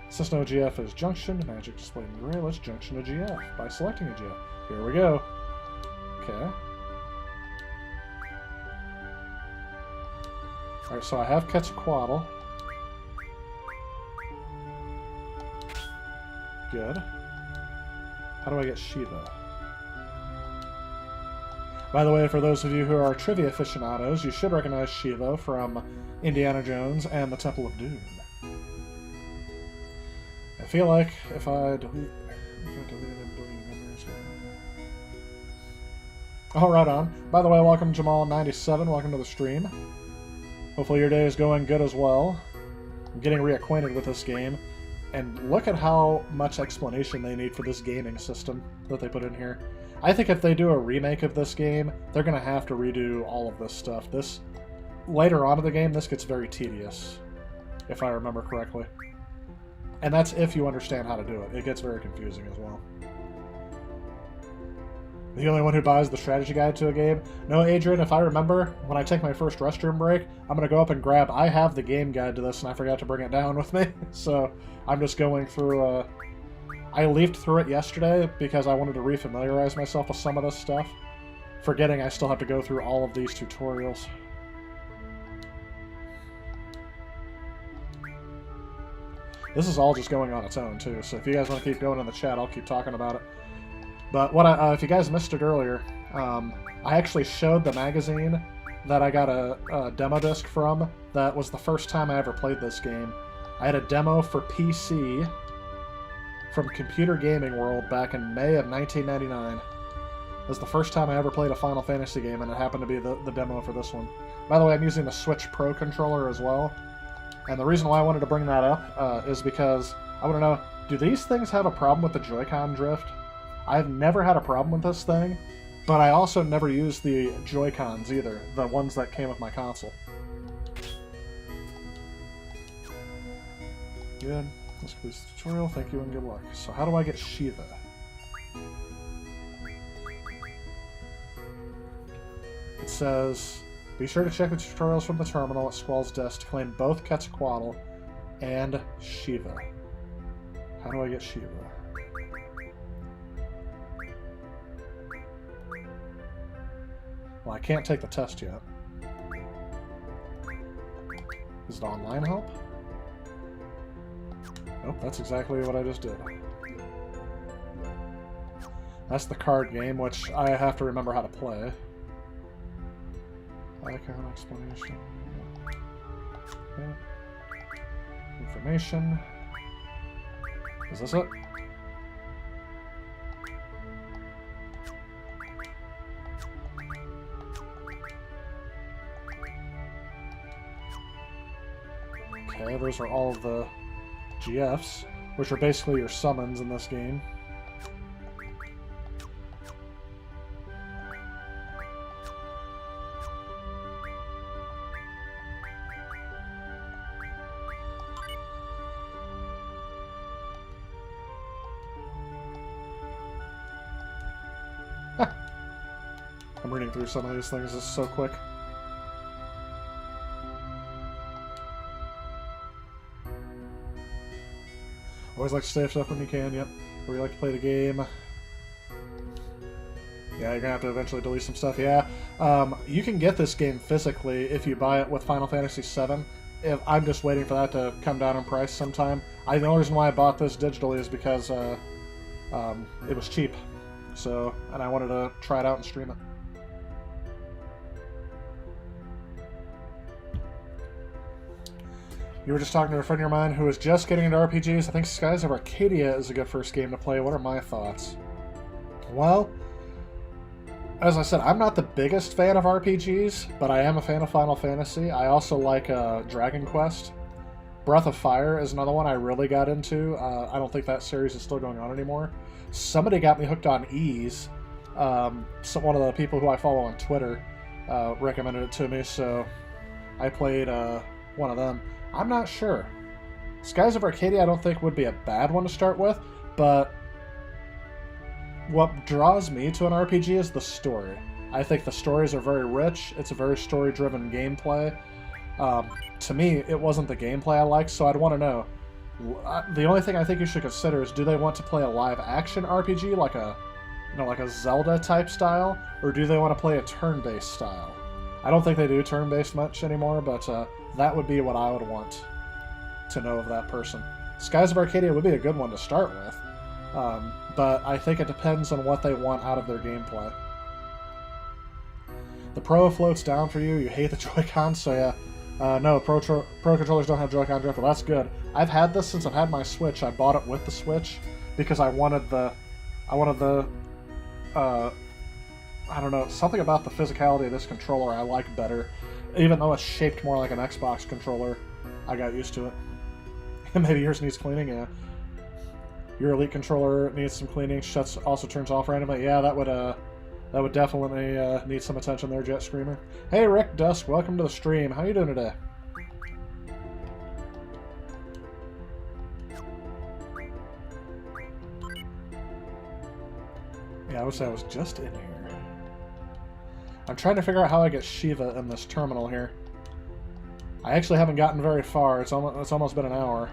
Since no GF is junction, magic displayed in gray, let's junction to GF by selecting a GF. Here we go. Okay. Alright, so I have Quetzalcoatl. Good. How do I get Shiva? By the way, for those of you who are trivia aficionados, you should recognize Shiva from Indiana Jones and the Temple of Doom. I feel like if I delete... Oh, right on. By the way, welcome Jamal97. Welcome to the stream. Hopefully your day is going good as well. I'm getting reacquainted with this game. And look at how much explanation they need for this gaming system that they put in here. I think if they do a remake of this game, they're going to have to redo all of this stuff. Later on in the game, this gets very tedious, if I remember correctly. And that's if you understand how to do it. It gets very confusing as well. The only one who buys the strategy guide to a game? No, Adrian, if I remember, when I take my first restroom break, I'm going to go up and grab... I have the game guide to this, and I forgot to bring it down with me. So I'm just going through... I leafed through it yesterday because I wanted to refamiliarize myself with some of this stuff, forgetting I still have to go through all of these tutorials. This is all just going on its own, too, so if you guys want to keep going in the chat, I'll keep talking about it. But what if you guys missed it earlier, I actually showed the magazine that I got a demo disc from. That was the first time I ever played this game. I had a demo for PC from Computer Gaming World back in May of 1999. It was the first time I ever played a Final Fantasy game, and it happened to be the demo for this one. By the way, I'm using the Switch Pro controller as well. And the reason why I wanted to bring that up is because I want to know, do these things have a problem with the Joy-Con drift? I've never had a problem with this thing, but I also never used the Joy-Cons either, the ones that came with my console. Good. Let's complete the tutorial. Thank you and good luck. So how do I get Shiva? It says, be sure to check the tutorials from the terminal at Squall's desk to claim both Quetzalcoatl and Shiva. How do I get Shiva? Well, I can't take the test yet. Is it online help? Nope, that's exactly what I just did. That's the card game, which I have to remember how to play. Icon explanation. Okay. Information. Is this it? Okay, those are all of the GFs, which are basically your summons in this game. I'm reading through some of these things, this is so quick. Always like to save stuff when you can, yep. Or you like to play the game. Yeah, you're gonna have to eventually delete some stuff, yeah. You can get this game physically if you buy it with Final Fantasy VII. I'm just waiting for that to come down in price sometime. The only reason why I bought this digitally is because it was cheap. So, and I wanted to try it out and stream it. You were just talking to a friend of mine who was just getting into RPGs. I think Skies of Arcadia is a good first game to play. What are my thoughts? Well, as I said, I'm not the biggest fan of RPGs, but I am a fan of Final Fantasy. I also like Dragon Quest. Breath of Fire is another one I really got into. I don't think that series is still going on anymore. Somebody got me hooked on Ys. One of the people who I follow on Twitter recommended it to me, so I played one of them. I'm not sure. Skies of Arcadia I don't think would be a bad one to start with, but what draws me to an RPG is the story. I think the stories are very rich. It's a very story-driven gameplay. To me, it wasn't the gameplay I liked, so I'd want to know. The only thing I think you should consider is, do they want to play a live-action RPG like a, like a Zelda-type style, or do they want to play a turn-based style? I don't think they do turn-based much anymore, but that would be what I would want to know of that person. Skies of Arcadia would be a good one to start with, but I think it depends on what they want out of their gameplay. The Pro floats down for you. You hate the Joy-Con, so yeah. No, Pro controllers don't have Joy-Con drift. Well, that's good. I've had this since I've had my Switch. I bought it with the Switch because I wanted the I don't know, something about the physicality of this controller I like better. Even though it's shaped more like an Xbox controller, I got used to it. Maybe yours needs cleaning, yeah. Your Elite controller needs some cleaning, also turns off randomly. Yeah, that would definitely need some attention there, Jet Screamer. Hey Rick Dusk, welcome to the stream. How you doing today? Yeah, I wish I was just in here. I'm trying to figure out how I get Shiva in this terminal here. I actually haven't gotten very far. It's almost been an hour,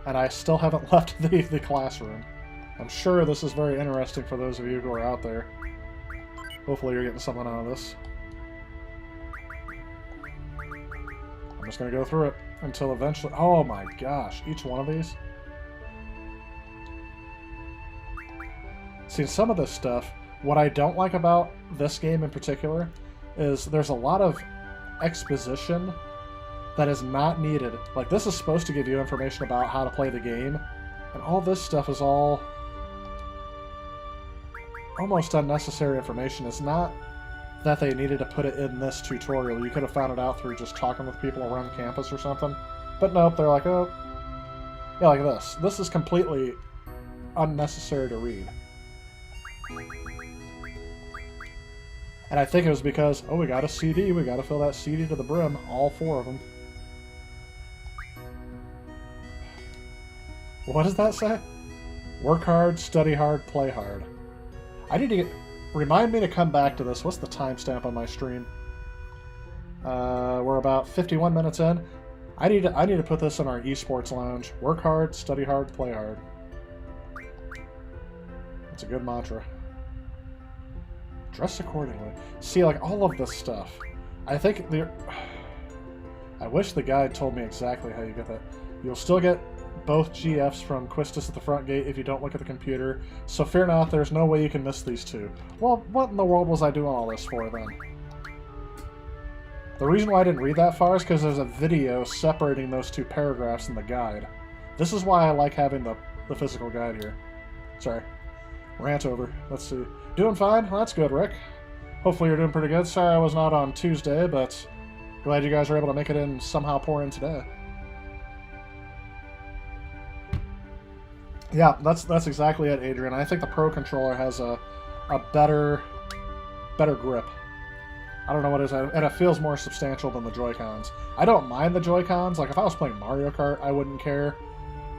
and I still haven't left the classroom. I'm sure this is very interesting for those of you who are out there. Hopefully you're getting something out of this. I'm just going to go through it until eventually... Oh my gosh, each one of these? See, some of this stuff, what I don't like about this game in particular is there's a lot of exposition that is not needed. Like, this is supposed to give you information about how to play the game, and all this stuff is all almost unnecessary information. It's not that they needed to put it in this tutorial. You could have found it out through just talking with people around campus or something. But nope, they're like, oh, yeah, like this. This is completely unnecessary to read. And I think it was because, oh, we got a CD, we got to fill that CD to the brim, all 4 of them. What does that say? Work hard, study hard, play hard. I need to get... Remind me to come back to this. What's the timestamp on my stream? We're about 51 minutes in. I need to put this in our esports lounge. Work hard, study hard, play hard. That's a good mantra. Dress accordingly. See, like, all of this stuff. I think I wish the guide told me exactly how you get that. You'll still get both GFs from Quistis at the front gate if you don't look at the computer, so fear not, there's no way you can miss these 2. Well, what in the world was I doing all this for, then? The reason why I didn't read that far is because there's a video separating those 2 paragraphs in the guide. This is why I like having the physical guide here. Sorry. Rant over. Let's see. Doing fine? Well, that's good, Rick. Hopefully you're doing pretty good. Sorry I was not on Tuesday, but glad you guys were able to make it in, somehow pour in today. Yeah, that's exactly it, Adrian. I think the Pro Controller has a better grip. I don't know what it is, and it feels more substantial than the Joy-Cons. I don't mind the Joy-Cons. Like, if I was playing Mario Kart, I wouldn't care.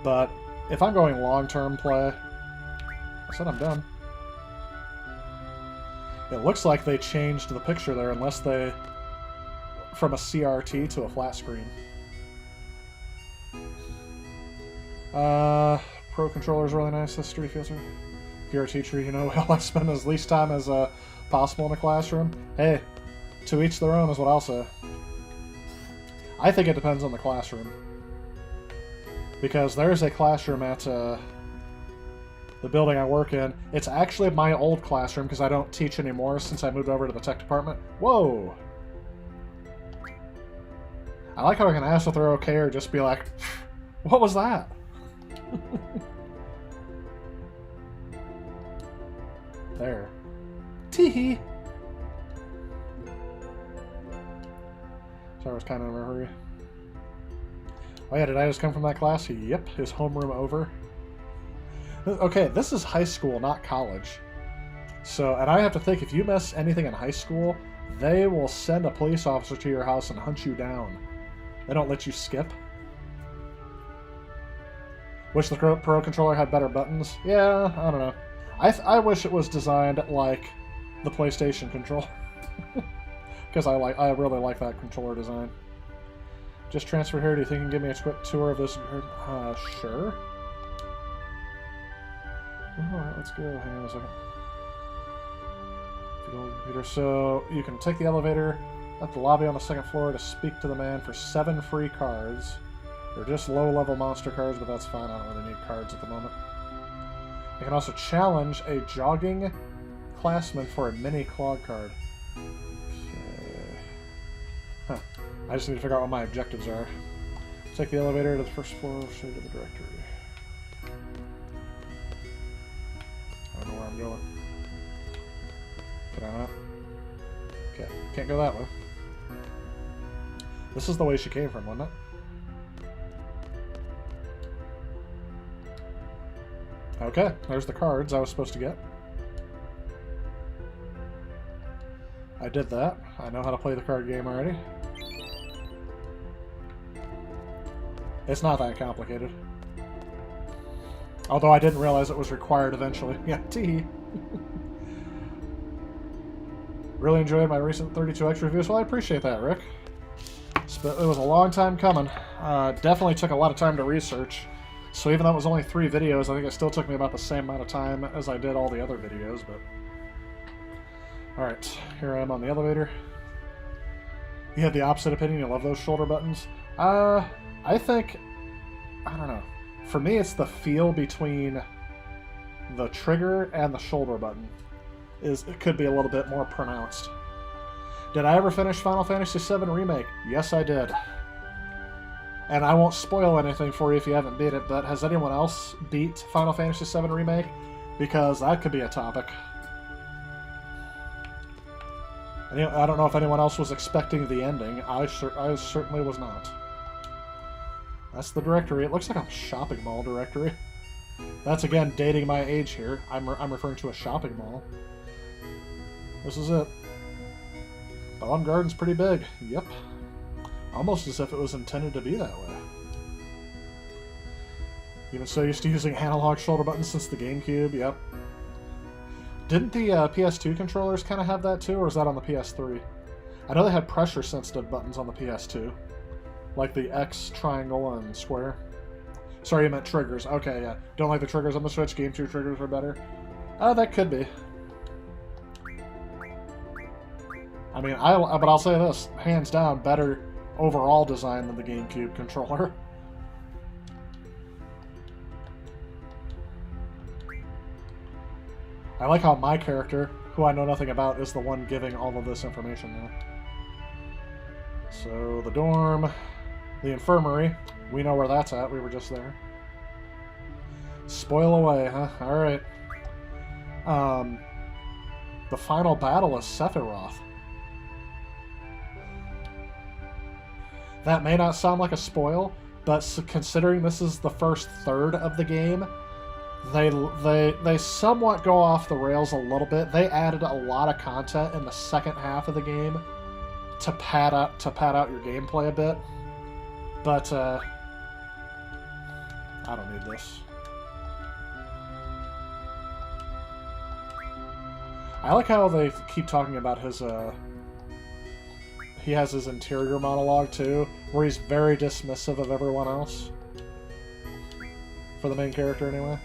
But if I'm going long-term play... I said I'm done. It looks like they changed the picture there, unless they... from a CRT to a flat screen. Pro Controller is really nice. This street feels... If you're a teacher, you know how I spend as least time as possible in a classroom. Hey, to each their own is what I'll say. I think it depends on the classroom. Because there's a classroom at the building I work in. It's actually my old classroom because I don't teach anymore since I moved over to the tech department. Whoa! I like how I can ask if they're okay or just be like, what was that? There. Tee-hee! Sorry, I was kind of in a hurry. Oh yeah, did I just come from that class? Yep, his homeroom over. Okay, this is high school, not college. So, and I have to think, if you miss anything in high school, they will send a police officer to your house and hunt you down. They don't let you skip. Wish the Pro Controller had better buttons. Yeah, I don't know. I wish it was designed like the PlayStation controller. Because I really like that controller design. Just transfer here. Do you think you can give me a quick tour of this? Sure. Alright, let's go. Hang on a second. Computer. So you can take the elevator at the lobby on the 2nd floor to speak to the man for 7 free cards. They're just low-level monster cards, but that's fine. I don't really need cards at the moment. I can also challenge a jogging classman for a mini clog card. Okay. Huh. I just need to figure out what my objectives are. Take the elevator to the 1st floor, show to the directory. I don't know where I'm going. Can I not? Okay, can't go that way. This is the way she came from, wasn't it? Okay, there's the cards I was supposed to get. I did that. I know how to play the card game already. It's not that complicated. Although I didn't realize it was required eventually. Yeah, tee. Really enjoyed my recent 32X reviews. Well, I appreciate that, Rick. It was a long time coming. Definitely took a lot of time to research. So even though it was only 3 videos, I think it still took me about the same amount of time as I did all the other videos, but... Alright, here I am on the elevator. You had the opposite opinion, you love those shoulder buttons? I think... I don't know. For me, it's the feel between the trigger and the shoulder button it could be a little bit more pronounced. Did I ever finish Final Fantasy VII Remake? Yes, I did. And I won't spoil anything for you if you haven't beat it, but has anyone else beat Final Fantasy VII Remake? Because that could be a topic. I don't know if anyone else was expecting the ending. I certainly was not. That's the directory. It looks like a shopping mall directory. That's, again, dating my age here. I'm referring to a shopping mall. This is it. Bone Garden's pretty big. Yep. Almost as if it was intended to be that way. Even so used to using analog shoulder buttons since the GameCube. Yep. Didn't the PS2 controllers kind of have that too, or is that on the PS3? I know they had pressure-sensitive buttons on the PS2. Like the X, triangle, and square. Sorry, you meant triggers. Okay, yeah. Don't like the triggers on the Switch? GameCube triggers are better? That could be. I mean, but I'll say this. Hands down, better overall design than the GameCube controller. I like how my character, who I know nothing about, is the one giving all of this information now. So, the dorm, the infirmary, we know where that's at, we were just there. Spoil away, huh? Alright. The final battle is Sephiroth. That may not sound like a spoil, but considering this is the first third of the game, they somewhat go off the rails a little bit. They added a lot of content in the second half of the game to pad out your gameplay a bit. But I don't need this. I like how they keep talking about his he has his interior monologue too, where he's very dismissive of everyone else. For the main character, anyway.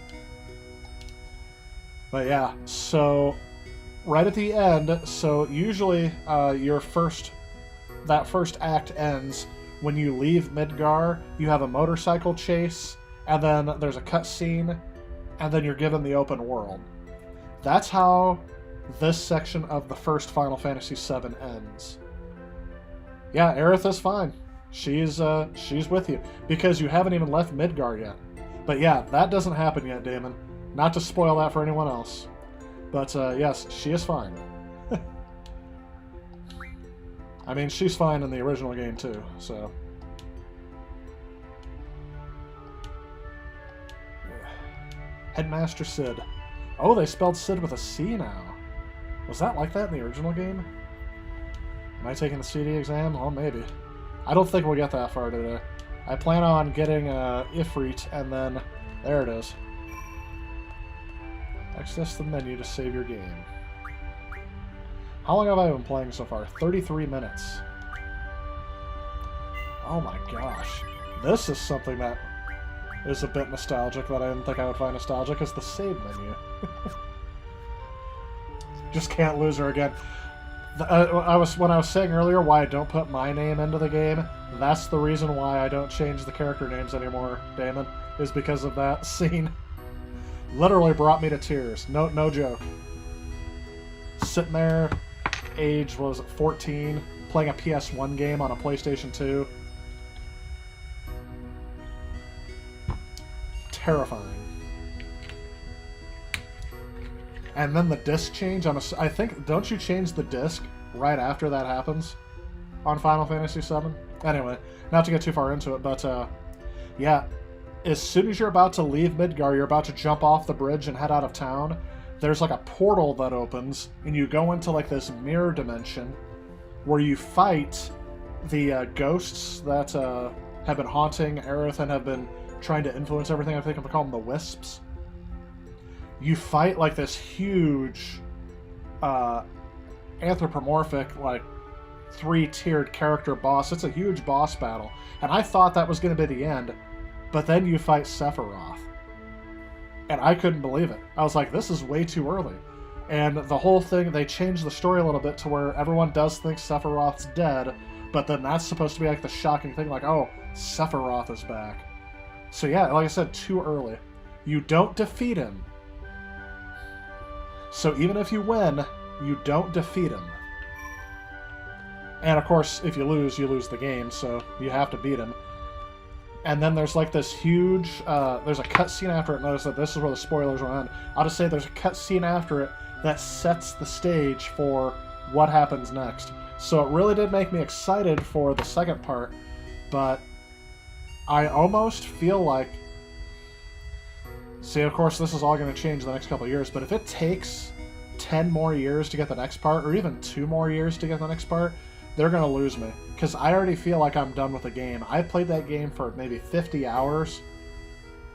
But yeah, so right at the end, so usually that first act ends when you leave Midgar, you have a motorcycle chase, and then there's a cutscene, and then you're given the open world. That's how this section of the first Final Fantasy VII ends. Yeah, Aerith is fine. She's with you. Because you haven't even left Midgar yet. But yeah, that doesn't happen yet, Damon. Not to spoil that for anyone else. But yes, she is fine. I mean, she's fine in the original game too, so... Headmaster Sid. Oh, they spelled Sid with a C now. Was that like that in the original game? Am I taking the CD exam? Oh, maybe. I don't think we'll get that far today. I plan on getting Ifrit, and then... There it is. Access the menu to save your game. How long have I been playing so far? 33 minutes. Oh my gosh. This is something that is a bit nostalgic that I didn't think I would find nostalgic, is the save menu. Just can't lose her again. When I was saying earlier why I don't put my name into the game, that's the reason why I don't change the character names anymore, Damon, is because of that scene. Literally brought me to tears. No joke. Sitting there, age was 14, playing a PS1 game on a PlayStation 2. Terrifying. And then the disc change on I think, don't you change the disc right after that happens on Final Fantasy VII? Anyway, not to get too far into it, but yeah, as soon as you're about to leave Midgar, you're about to jump off the bridge and head out of town, there's like a portal that opens, and you go into like this mirror dimension where you fight the ghosts that have been haunting Aerith and have been trying to influence everything. I think I'm gonna call them the Wisps. You fight like this huge anthropomorphic, like 3-tiered character boss. It's a huge boss battle, and I thought that was going to be the end, but then you fight Sephiroth, and I couldn't believe it. I was like, this is way too early. And the whole thing, they changed the story a little bit to where everyone does think Sephiroth's dead, but then that's supposed to be like the shocking thing, like, oh, Sephiroth is back. So yeah, like I said, too early. You don't defeat him. So even if you win, you don't defeat him. And of course, if you lose the game, so you have to beat him. And then there's like this huge, there's a cutscene after it. Notice that this is where the spoilers will end. I'll just say there's a cutscene after it that sets the stage for what happens next. So it really did make me excited for the second part, but I almost feel like... See, of course, this is all going to change the next couple of years, but if it takes 10 more years to get the next part, or even 2 more years to get the next part, they're going to lose me. Because I already feel like I'm done with the game. I played that game for maybe 50 hours,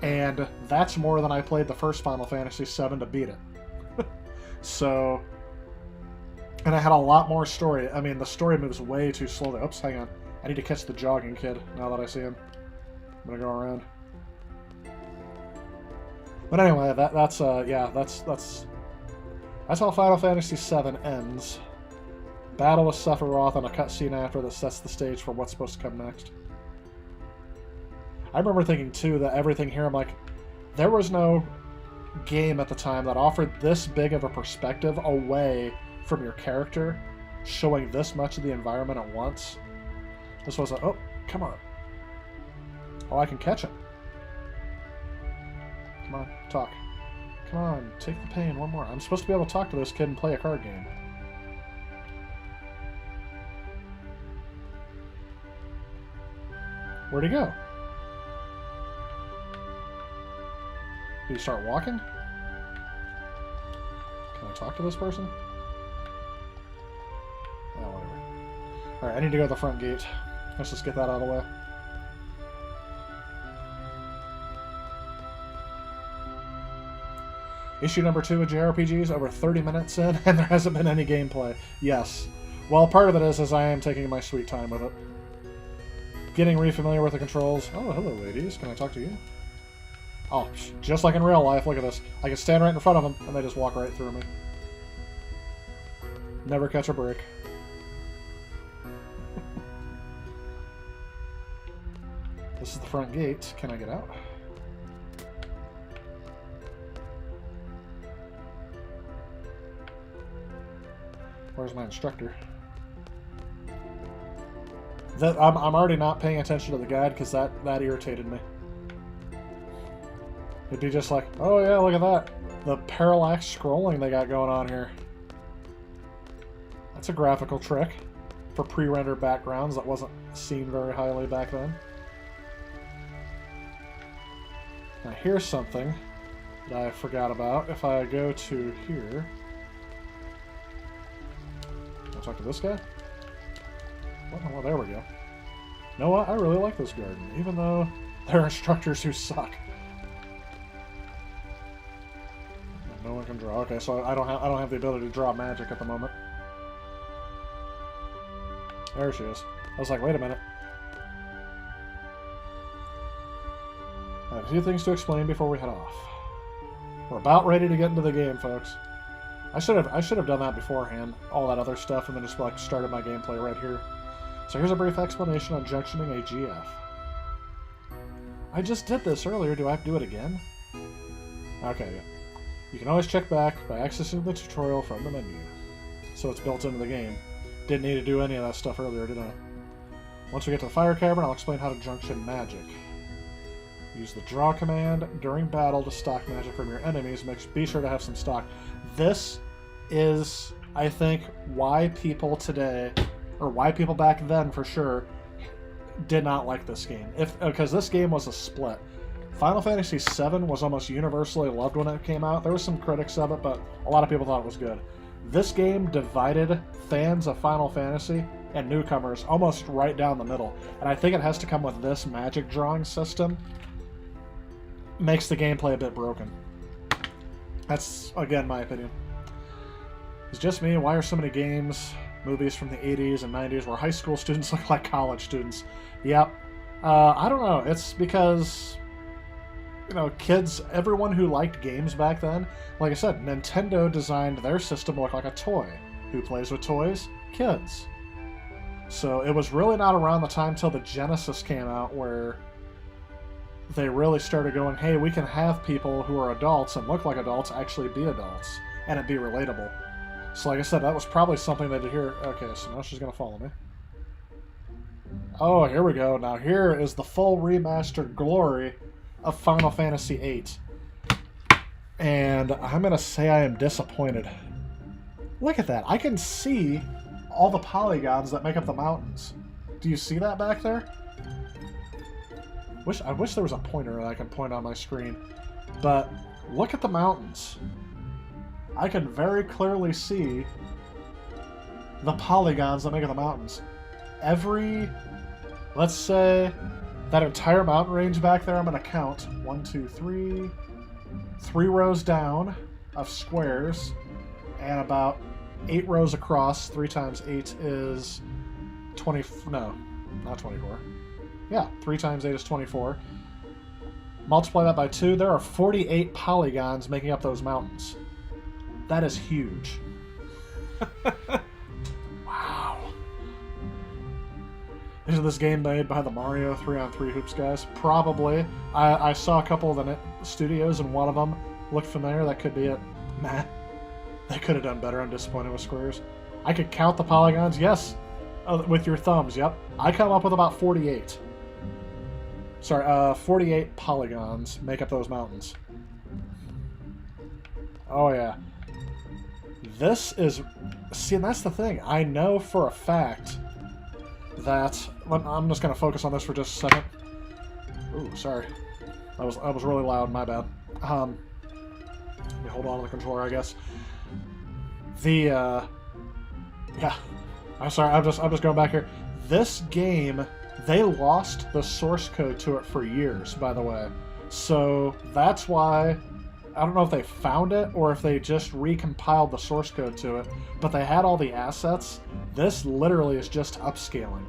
and that's more than I played the first Final Fantasy VII to beat it. So... And I had a lot more story. I mean, the story moves way too slowly. Oops, hang on. I need to catch the jogging kid now that I see him. I'm going to go around. But anyway, that's how Final Fantasy VII ends. Battle with Sephiroth and a cutscene after that sets the stage for what's supposed to come next. I remember thinking, too, that everything here, I'm like, there was no game at the time that offered this big of a perspective away from your character, showing this much of the environment at once. This was like, oh, come on. Oh, I can catch him. Come on, talk. Come on, take the pain, one more. I'm supposed to be able to talk to this kid and play a card game. Where'd he go? Did he start walking? Can I talk to this person? Oh, whatever. Alright, I need to go to the front gate. Let's just get that out of the way. Issue number 2 of JRPGs, over 30 minutes in, and there hasn't been any gameplay. Yes. Well, part of it is I am taking my sweet time with it. Getting re-familiar with the controls. Oh, hello, ladies. Can I talk to you? Oh, just like in real life. Look at this. I can stand right in front of them, and they just walk right through me. Never catch a break. This is the front gate. Can I get out? Where's my instructor? I'm already not paying attention to the guide because that irritated me. It'd be just like, oh yeah, look at that. The parallax scrolling they got going on here. That's a graphical trick for pre-rendered backgrounds that wasn't seen very highly back then. Now here's something that I forgot about. If I go to here... Can I talk to this guy? Well, there we go. You know what? I really like this garden, even though there are instructors who suck. No one can draw. Okay, so I don't have the ability to draw magic at the moment. There she is. I was like, wait a minute. I have a few things to explain before we head off. We're about ready to get into the game, folks. I should have done that beforehand, all that other stuff, and then just like started my gameplay right here. So here's a brief explanation on junctioning a GF. I just did this earlier. Do I have to do it again? Okay, yeah. You can always check back by accessing the tutorial from the menu. So it's built into the game. Didn't need to do any of that stuff earlier, did I? Once we get to the fire cavern, I'll explain how to junction magic. Use the draw command during battle to stock magic from your enemies. Be sure to have some stock. This is, I think, why people today, or why people back then for sure, did not like this game. Because this game was a split. Final Fantasy VII was almost universally loved when it came out. There were some critics of it, but a lot of people thought it was good. This game divided fans of Final Fantasy and newcomers almost right down the middle. And I think it has to come with this magic drawing system. Makes the gameplay a bit broken. That's, again, my opinion. It's just me. Why are so many games, movies from the 80s and 90s where high school students look like college students? Yep. I don't know. It's because... You know, kids, everyone who liked games back then, like I said, Nintendo designed their system to look like a toy. Who plays with toys? Kids. So it was really not around the time till the Genesis came out where they really started going, hey, we can have people who are adults and look like adults actually be adults. and it be relatable. So like I said, that was probably something they did here. Okay, so now she's going to follow me. Oh, here we go. Now here is the full remastered glory of Final Fantasy VIII. And I'm going to say I am disappointed. Look at that. I can see all the polygons that make up the mountains. Do you see that back there? I wish there was a pointer that I can point on my screen. But look at the mountains. I can very clearly see the polygons that make up the mountains. Let's say, that entire mountain range back there, I'm going to count 1, 2, 3, 3 rows down of squares, and about 8 rows across. 3 times 8 is 20. No, not 24. Yeah, 3 times 8 is 24. Multiply that by 2. There are 48 polygons making up those mountains. That is huge. Wow. Is this game made by the Mario 3-on-3 Hoops guys? Probably. I saw a couple of the studios, and one of them looked familiar. That could be it. Nah. They could have done better. I'm disappointed with squares. I could count the polygons. Yes. With your thumbs, yep. I come up with about 48. Sorry, 48 polygons make up those mountains. Oh, yeah. This is... See, and that's the thing. I know for a fact that... I'm just going to focus on this for just a second. Ooh, sorry. That was really loud, my bad. Let me hold on to the controller, I guess. Yeah. I'm sorry, I'm just going back here. This game, they lost the source code to it for years, by the way. So that's why... I don't know if they found it or if they just recompiled the source code to it, but they had all the assets. This literally is just upscaling.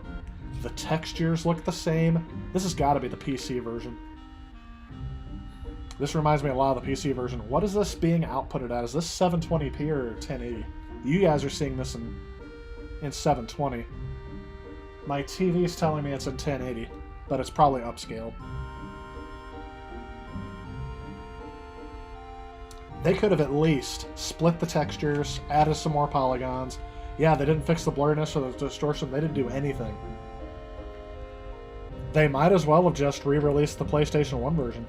The textures look the same. This has got to be the PC version. This reminds me a lot of the PC version. What is this being outputted at? Is this 720p or 1080? You guys are seeing this in 720. My TV's telling me it's in 1080, but it's probably upscaled. They could have at least split the textures, added some more polygons. Yeah, they didn't fix the blurriness or the distortion. They didn't do anything. They might as well have just re-released the PlayStation 1 version.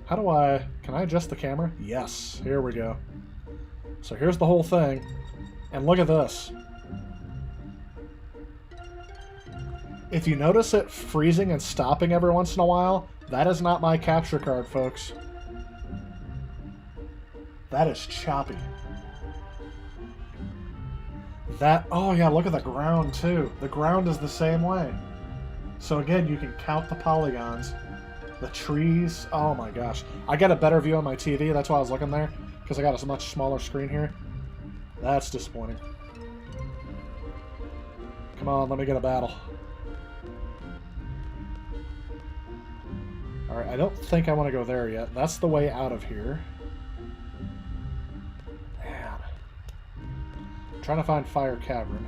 How do I... Can I adjust the camera? Yes. Here we go. So here's the whole thing. And look at this. If you notice it freezing and stopping every once in a while, that is not my capture card, folks. That is choppy. Oh yeah, look at the ground too. The ground is the same way. So again, you can count the polygons. The trees, oh my gosh. I got a better view on my TV, that's why I was looking there, because I got a much smaller screen here. That's disappointing. Come on, let me get a battle. Alright, I don't think I want to go there yet. That's the way out of here. Trying to find Fire Cavern.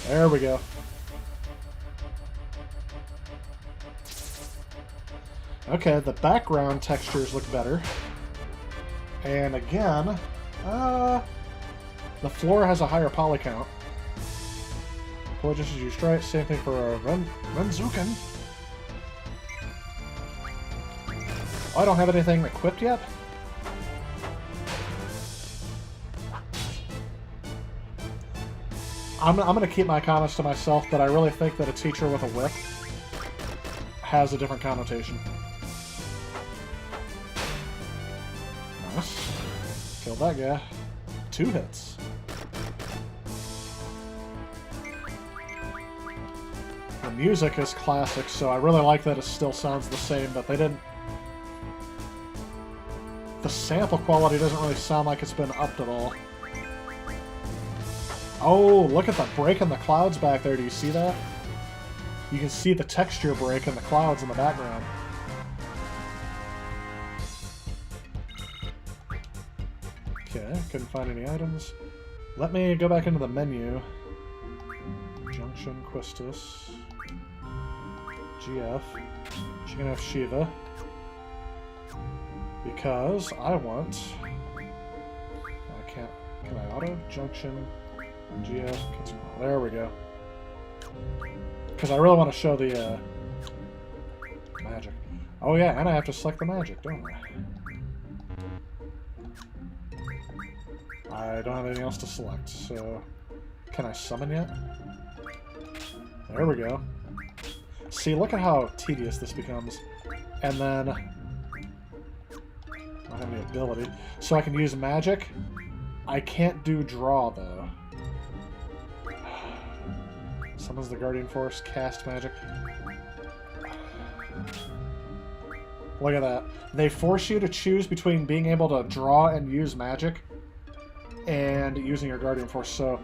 There we go. Okay, the background textures look better. And again, the floor has a higher poly count. Pull just as you strike. Same thing for a Renzuken. Oh, I don't have anything equipped yet? I'm going to keep my comments to myself, but I really think that a teacher with a whip has a different connotation. Nice. Killed that guy. 2 hits. The music is classic, so I really like that it still sounds the same, but they didn't... The sample quality doesn't really sound like it's been upped at all. Oh, look at the break in the clouds back there. Do you see that? You can see the texture break in the clouds in the background. Okay, couldn't find any items. Let me go back into the menu. Junction, Quistis, GF, Chicken F Shiva. Because I want Auto Junction GF. There we go. Because I really want to show the magic. Oh yeah, and I have to select the magic, don't I? I don't have anything else to select, so... Can I summon yet? There we go. See, look at how tedious this becomes. And then... I don't have any ability. So I can use magic. I can't do draw, though. Summons the Guardian Force, cast magic. Look at that. They force you to choose between being able to draw and use magic and using your Guardian Force, so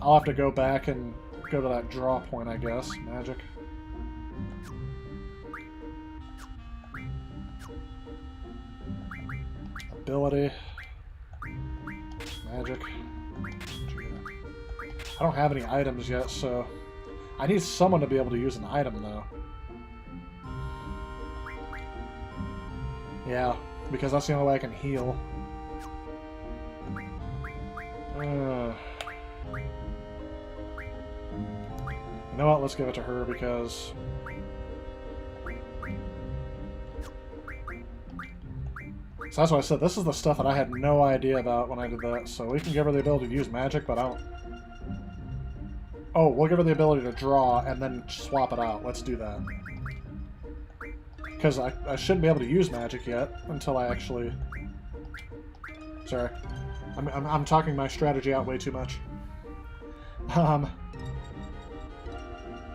I'll have to go back and go to that draw point, I guess. Magic. Ability. Magic. I don't have any items yet, so... I need someone to be able to use an item, though. Yeah, because that's the only way I can heal. You know what? Let's give it to her, because... So that's why I said, this is the stuff that I had no idea about when I did that. So we can give her the ability to use magic, but I don't... Oh, we'll give her the ability to draw and then swap it out. Let's do that. Because I shouldn't be able to use magic yet until I actually... Sorry. I'm talking my strategy out way too much.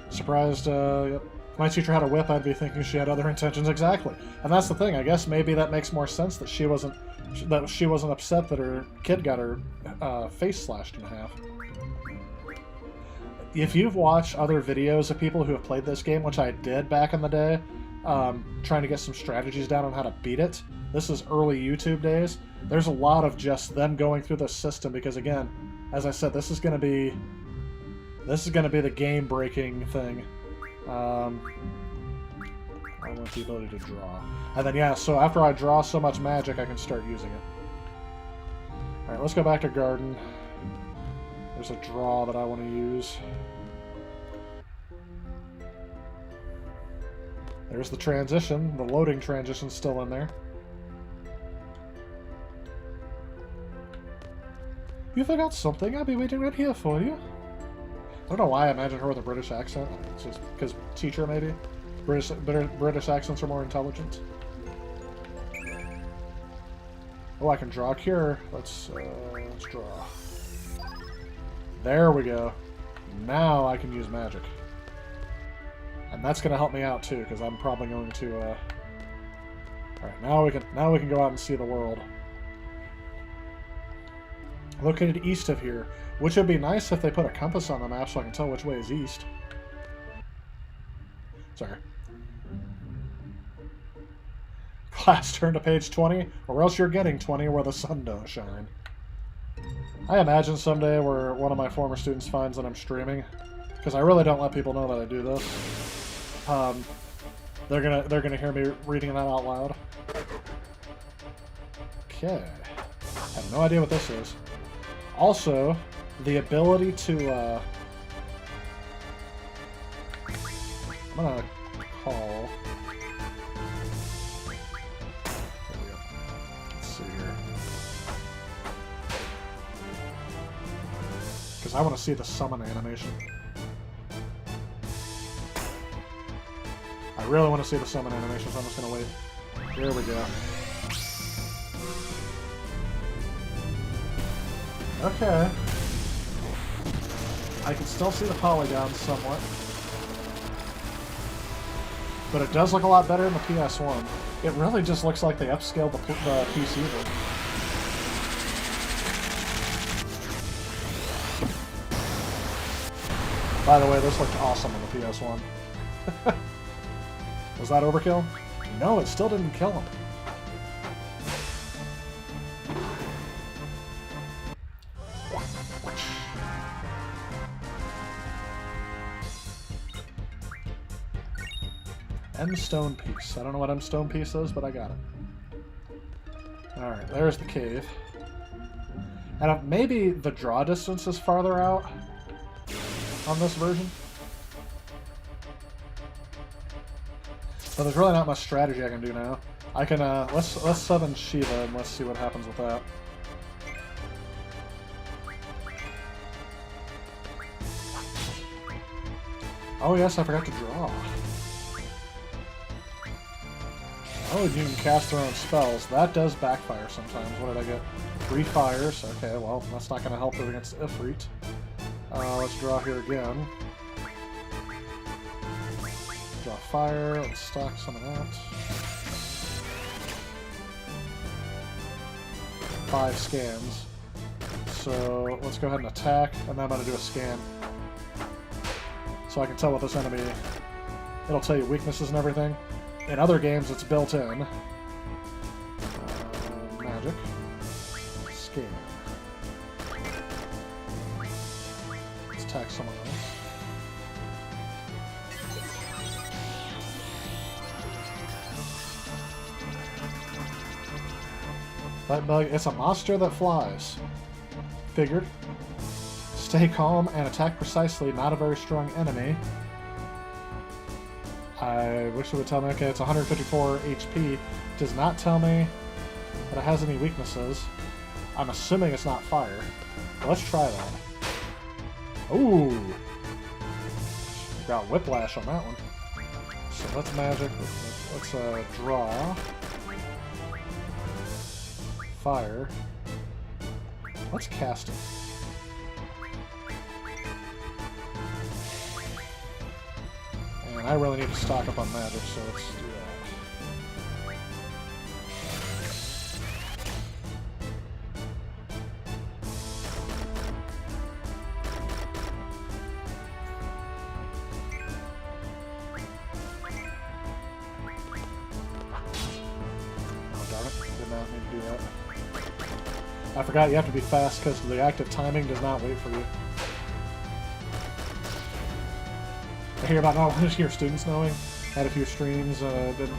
Surprised, yep. If my teacher had a whip, I'd be thinking she had other intentions. Exactly. And that's the thing. I guess maybe that makes more sense that she wasn't upset that her kid got her face slashed in half. If you've watched other videos of people who have played this game, which I did back in the day, trying to get some strategies down on how to beat it, this is early YouTube days, there's a lot of just them going through the system because, again, as I said, this is going to be the game-breaking thing. I want the ability to draw. And then, yeah, so after I draw so much magic, I can start using it. Alright, let's go back to Garden. There's a draw that I want to use. There's the transition. The loading transition's still in there. You forgot something? I'll be waiting right here for you. I don't know why I imagine her with a British accent. It's just because teacher, maybe? British accents are more intelligent. Oh, I can draw a cure. Let's draw. There we go. Now I can use magic. And that's going to help me out too, because I'm probably going to... Alright, now we can go out and see the world. Located east of here, which would be nice if they put a compass on the map so I can tell which way is east. Sorry. Class, turn to page 20, or else you're getting 20 where the sun don't shine. I imagine someday where one of my former students finds that I'm streaming, because I really don't let people know that I do this. They're gonna hear me reading that out loud. Okay. I have no idea what this is. Also, the ability to, I'm gonna call... Let's see here. Because I want to see the summon animation. I really want to see the summon animation, so I'm just gonna wait. Here we go. Okay. I can still see the polygons somewhat. But it does look a lot better in the PS1. It really just looks like they upscaled the PC version. By the way, this looked awesome on the PS1. Was that overkill? No, it still didn't kill him. M-stone piece. I don't know what M-stone piece is, but I got it. Alright, there's the cave. And maybe the draw distance is farther out on this version. But there's really not much strategy I can do now. I can, let's summon Shiva and let's see what happens with that. Oh yes, I forgot to draw. Oh, you can cast their own spells. That does backfire sometimes. What did I get? 3 fires. Okay, well, that's not going to help against Ifrit. Let's draw here again. Draw fire. Let's stock some of that. 5 scans. So let's go ahead and attack, and then I'm going to do a scan. So I can tell what this enemy... It'll tell you weaknesses and everything. In other games, it's built in. Magic. Scan. Let's attack someone else. That bug, it's a monster that flies. Figured. Stay calm and attack precisely, not a very strong enemy. I wish it would tell me, okay, it's 154 HP. Does not tell me that it has any weaknesses. I'm assuming it's not fire. Let's try that. Ooh! Got whiplash on that one. So let's magic. Let's draw. Fire. Let's cast it. And I really need to stock up on magic, so let's do that. Oh, darn it. Did not need to do that. I forgot you have to be fast because the active timing does not wait for you. I hear about not one of your students knowing. Had a few streams, didn't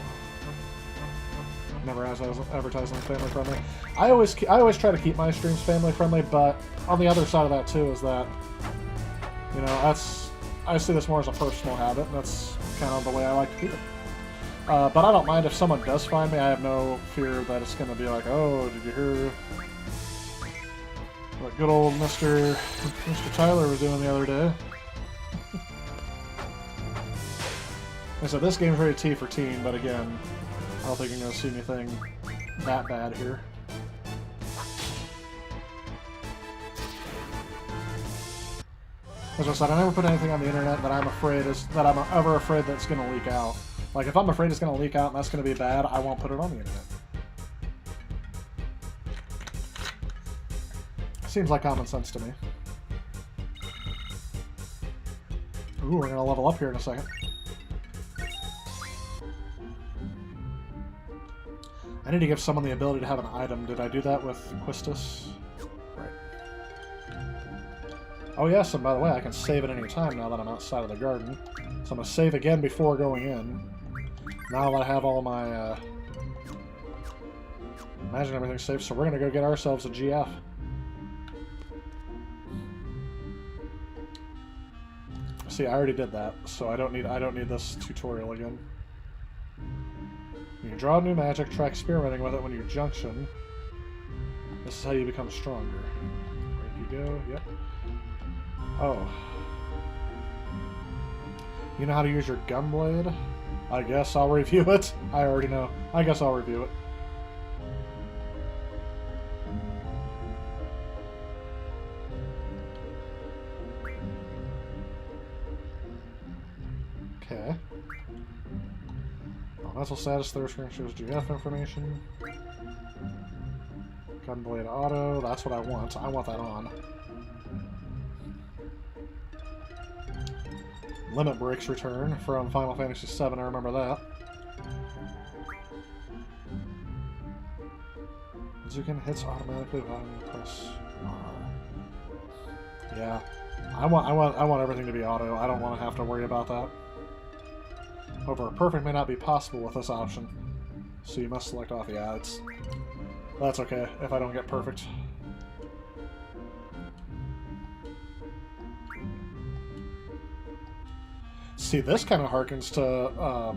never advertised on family friendly. I always try to keep my streams family friendly, but on the other side of that too is that, you know, I see this more as a personal habit, and that's kind of the way I like to keep it. But I don't mind if someone does find me. I have no fear that it's going to be like, oh, did you hear what good old Mr. Tyler was doing the other day? And so this game's rated T for teen, but again, I don't think you're going to see anything that bad here. As I said, I never put anything on the internet that I'm ever afraid that's going to leak out. Like, if I'm afraid it's going to leak out and that's going to be bad, I won't put it on the internet. Seems like common sense to me. Ooh, we're going to level up here in a second. I need to give someone the ability to have an item. Did I do that with Quistis? Right. Oh yes, and by the way, I can save at any time now that I'm outside of the garden. So I'm going to save again before going in. Now that I have all my... imagine everything's safe, so we're going to go get ourselves a GF. See, I already did that, so I don't need this tutorial again. You can draw new magic, try experimenting with it when you junction. This is how you become stronger. Where'd you go? Yep. Oh. You know how to use your gunblade? I guess I'll review it. I already know. I guess I'll review it. Okay. Mental status, third screen shows GF information. Gunblade auto, that's what I want. I want that on. Limit breaks return from Final Fantasy VII, I remember that. Zukin hits automatically when you press R. Yeah. I want everything to be auto. I don't want to have to worry about that. However, perfect may not be possible with this option, so you must select off the ads. That's okay if I don't get perfect. See, this kind of harkens to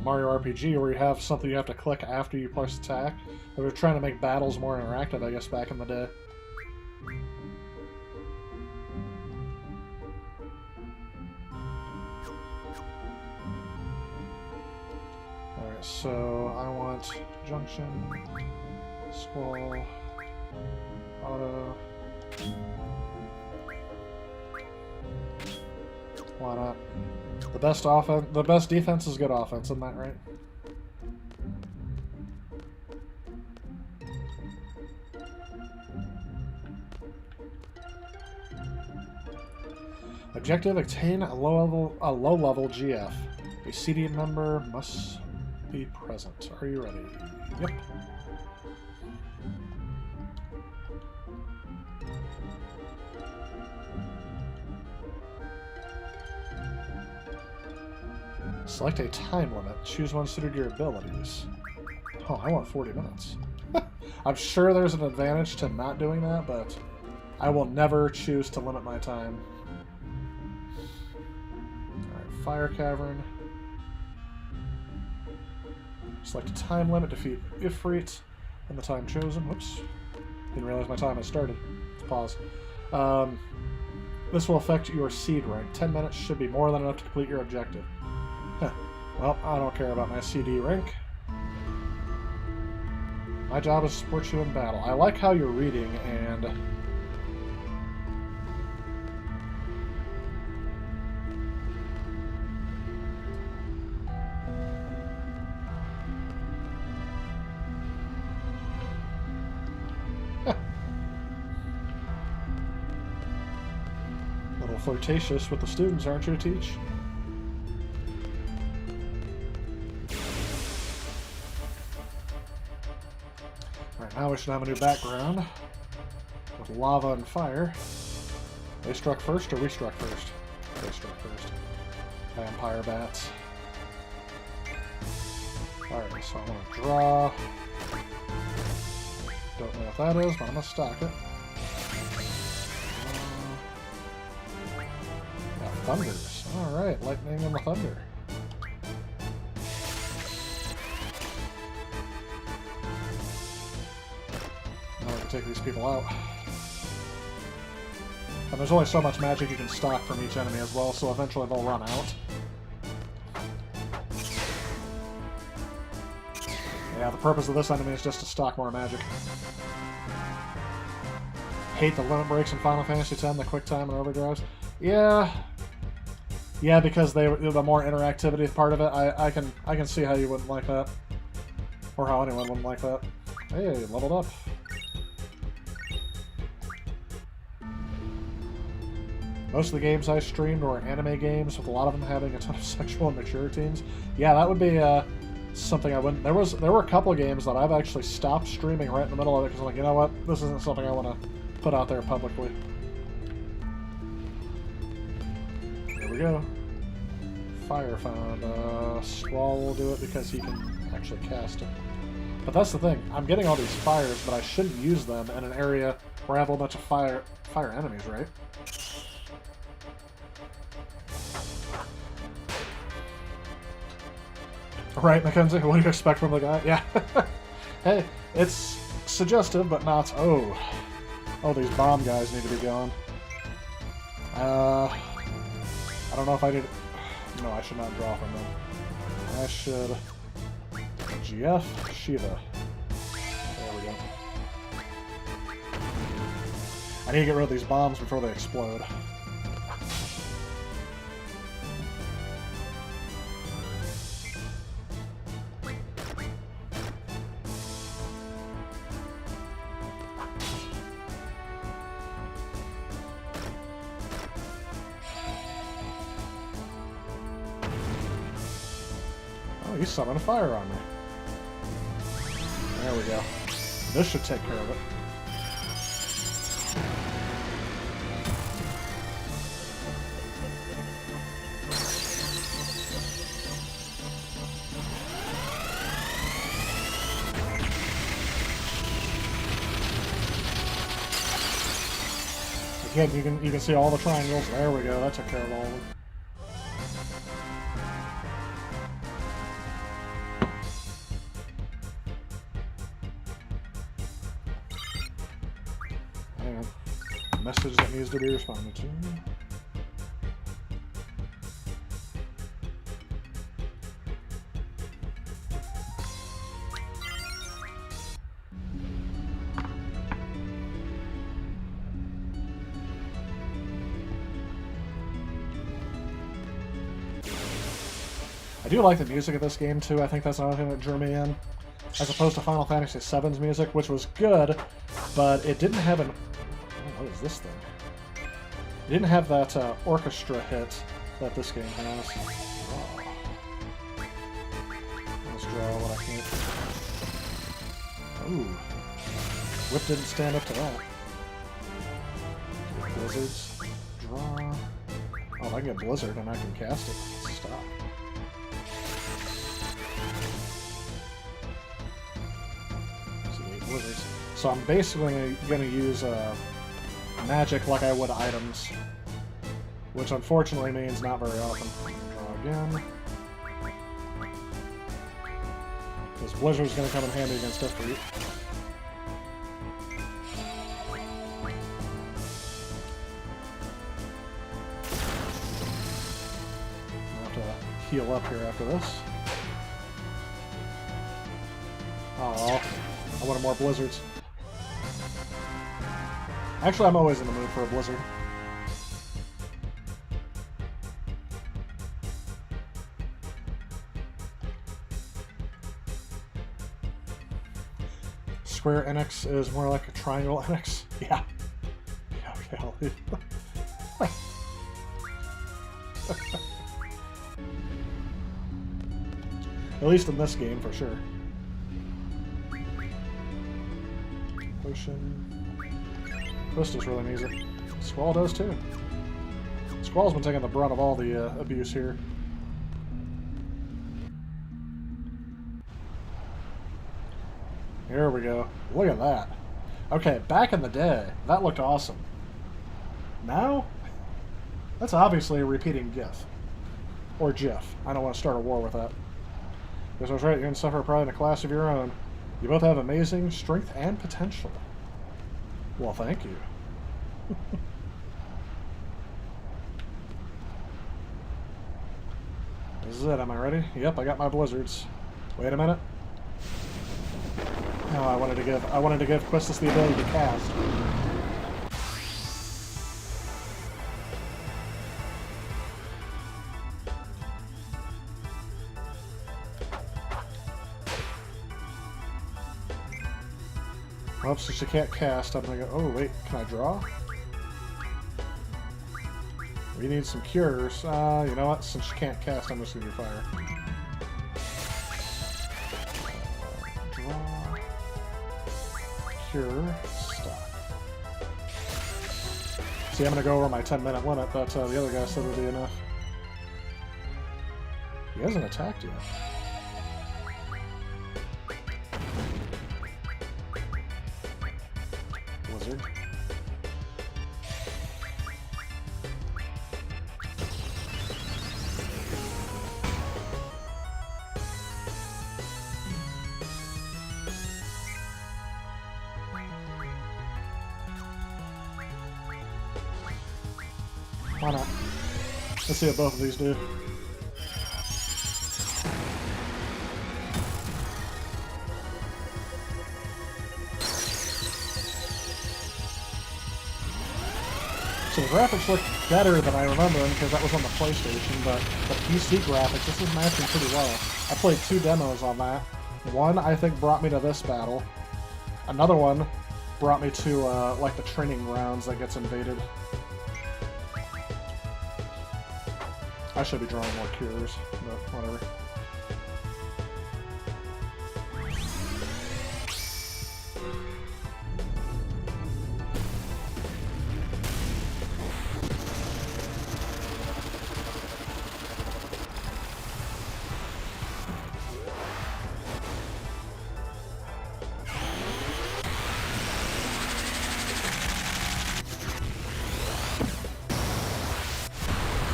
Mario RPG, where you have something you have to click after you press attack. They were trying to make battles more interactive, I guess, back in the day. Alright, so I want junction, scroll, auto. Why not? The best defense is good offense, isn't that right? Objective: obtain a low level GF. A CD member must be present. Are you ready? Yep. Select a time limit. Choose one suited to your abilities. Oh, I want 40 minutes. I'm sure there's an advantage to not doing that, but I will never choose to limit my time. Alright, Fire Cavern. Select a time limit. Defeat Ifrit in the time chosen. Whoops. Didn't realize my time had started. Let's pause. This will affect your seed rank. 10 minutes should be more than enough to complete your objective. Huh. Well, I don't care about my CD rank. My job is to support you in battle. I like how you're reading and... A little flirtatious with the students, aren't you, to teach? Now we should have a new background with lava and fire. They struck first, or we struck first? They struck first. Vampire bats. Alright, so I'm going to draw. Don't know what that is, but I'm going to stock it. Got thunders. Alright, lightning and the thunder. Take these people out. And there's only so much magic you can stock from each enemy as well, so eventually they'll run out. Yeah, the purpose of this enemy is just to stock more magic. Hate the limit breaks in Final Fantasy X, the quick time and overdrives. Yeah. Yeah, because the more interactivity part of it, I can see how you wouldn't like that. Or how anyone wouldn't like that. Hey, leveled up. Most of the games I streamed were anime games, with a lot of them having a ton of sexual and mature teens. Yeah, that would be something I wouldn't... There were a couple of games that I've actually stopped streaming right in the middle of it, because I'm like, you know what? This isn't something I want to put out there publicly. Here we go. Fire found. Squall will do it because he can actually cast it. But that's the thing. I'm getting all these fires, but I shouldn't use them in an area where I have a bunch of fire enemies, right? Right, Mackenzie? What do you expect from the guy? Yeah. Hey, it's suggestive, but not... Oh, these bomb guys need to be gone. I don't know if I did... No, I should not draw from them. I should... GF Shiva. There we go. I need to get rid of these bombs before they explode. He summoned a fire on me. There we go. This should take care of it. Again, you can see all the triangles. There we go. That took care of all of them. message that needs to be responded to. I do like the music of this game, too. I think that's another thing that drew me in. As opposed to Final Fantasy VII's music, which was good, but it didn't have an... Oh, what is this thing? It didn't have that orchestra hit that this game has. Oh. Let's draw what I can't. Ooh. Whip didn't stand up to that. Blizzards. Draw. Oh, if I can get Blizzard and I can cast it. Stop. Blizzards. So I'm basically going to use magic like I would items, which unfortunately means not very often. Draw again. Because Blizzard's going to come in handy against Defeat. I'll have to heal up here after this. Oh. I wanted more blizzards. Actually, I'm always in the mood for a blizzard. Square NX is more like a triangle NX? Yeah. Yeah, okay, I'll leave. At least in this game, for sure. Crystal's really easy. Squall does too. Squall's been taking the brunt of all the abuse here. Here we go. Look at that. Okay, back in the day, that looked awesome. Now, that's obviously a repeating GIF. Or GIF. I don't want to start a war with that. Because I was right, you're going to suffer probably in a class of your own. You both have amazing strength and potential. Well, thank you. This is it. Am I ready? Yep, I got my blizzards. Wait a minute. No, I wanted to give Quistis the ability to cast. Well, since she can't cast, I'm gonna go... Oh, wait, can I draw? We need some cures. You know what? Since she can't cast, I'm just gonna do fire. Draw. Cure. Stop. See, I'm gonna go over my 10-minute limit, but the other guy said it would be enough. He hasn't attacked yet. Blizzard. Why not? Let's see what both of these do. So the graphics look better than I remember them because that was on the PlayStation, but the PC graphics, this is matching pretty well. I played 2 demos on that. One, I think, brought me to this battle. Another one brought me to, like, the training grounds that gets invaded. I should be drawing more cures, but whatever.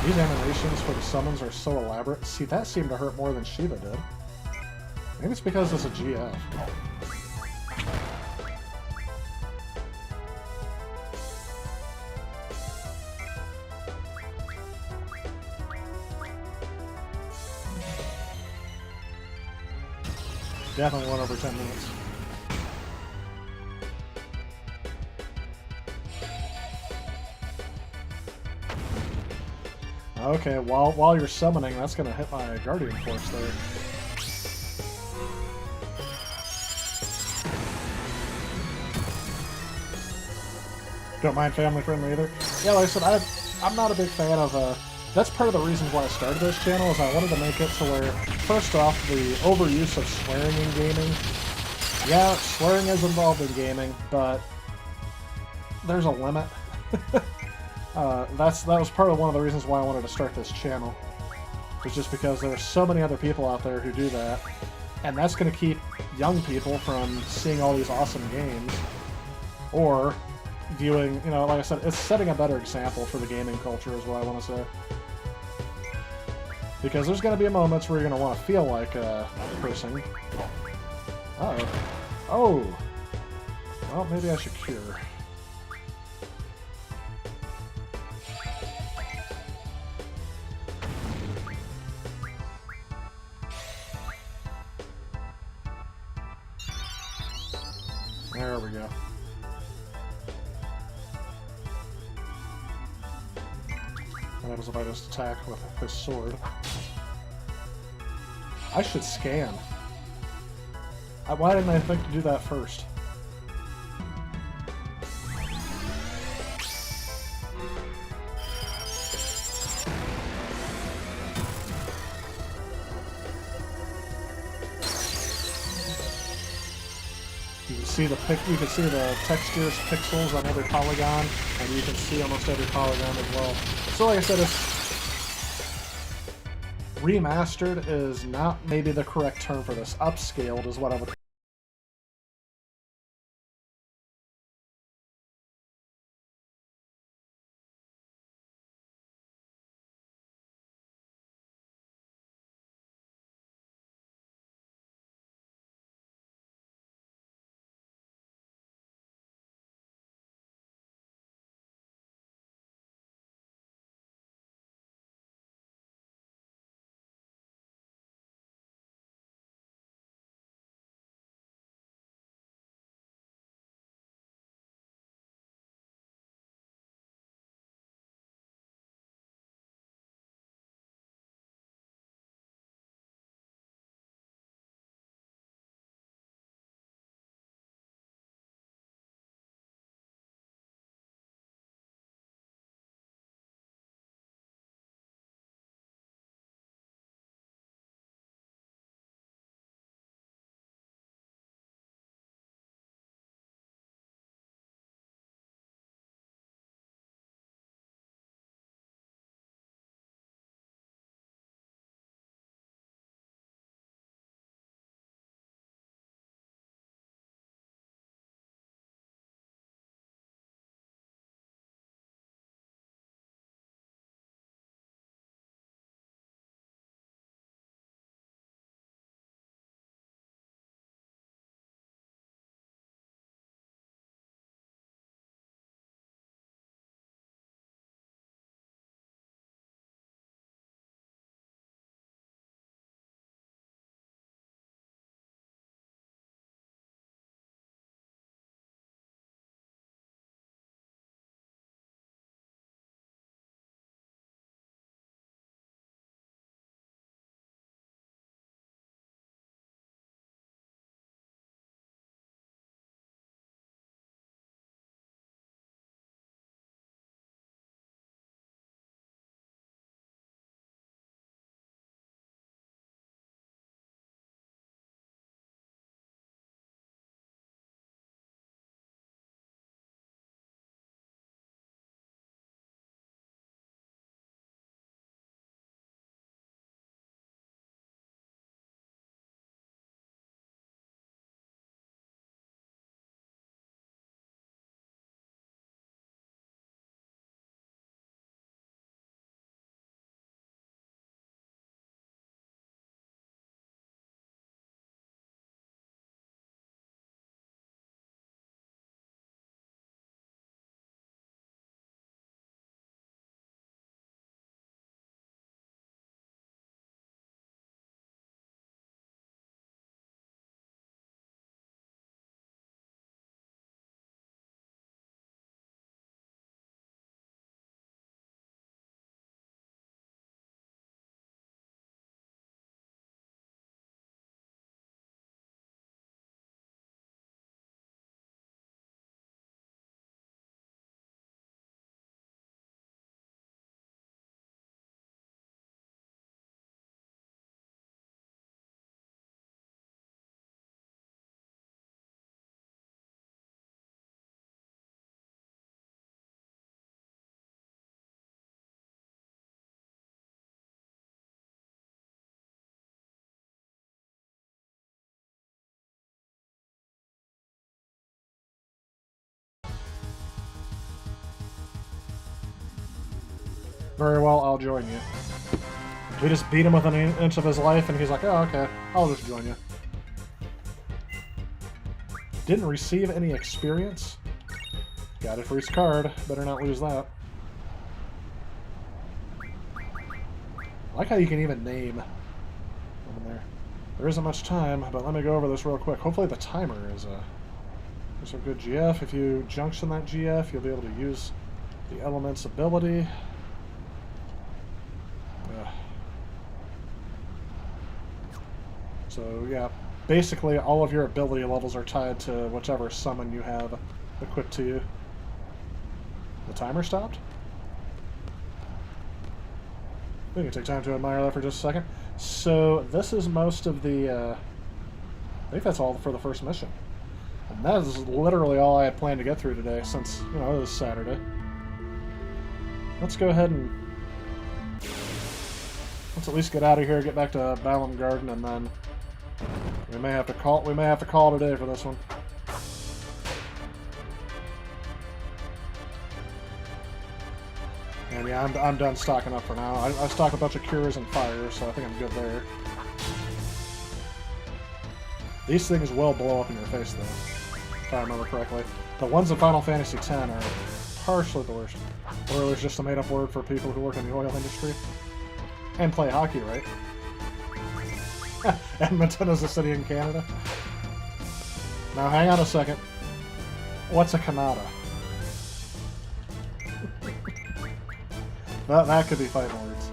These animations for the summons are so elaborate. See, that seemed to hurt more than Shiva did. Maybe it's because it's a GF. Definitely one every 10 minutes. Okay, while you're summoning, that's gonna hit my Guardian Force there. Don't mind family friendly either. Yeah, like I said, I'm not a big fan of that's part of the reasons why I started this channel, is I wanted to make it to where, first off, the overuse of swearing in gaming. Yeah, swearing is involved in gaming, but there's a limit. That was part of one of the reasons why I wanted to start this channel. Was just because there are so many other people out there who do that, and that's going to keep young people from seeing all these awesome games, or viewing, you know, like I said, it's setting a better example for the gaming culture is what I want to say. Because there's going to be moments where you're going to want to feel like cursing. Uh-oh. Oh! Well, maybe I should cure. There we go. What happens if I just attack with this sword? I should scan. Why didn't I think to do that first? You can see the textures, pixels on every polygon, and you can see almost every polygon as well. So like I said, remastered is not maybe the correct term for this. Upscaled is what I would Very well, I'll join you. We just beat him with an inch of his life, and he's like, oh, okay, I'll just join you. Didn't receive any experience. Got it for his card. Better not lose that. I like how you can even name them there. There isn't much time, but let me go over this real quick. Hopefully the timer is a good GF. If you junction that GF, you'll be able to use the element's ability. So yeah, basically all of your ability levels are tied to whichever summon you have equipped to you. The timer stopped? We can take time to admire that for just a second. So this is most of the, I think that's all for the first mission. And that is literally all I had planned to get through today since, you know, it was Saturday. Let's go ahead and let's at least get out of here, get back to Balam Garden, and then we may have to call today for this one. And yeah, I'm done stocking up for now. I stocked a bunch of cures and fires, so I think I'm good there. These things will blow up in your face, though, if I remember correctly. The ones in Final Fantasy X are partially the worst. Or it was just a made-up word for people who work in the oil industry. And play hockey, right? Edmonton is a city in Canada. Now, hang on a second. What's a Canada? That could be fighting words.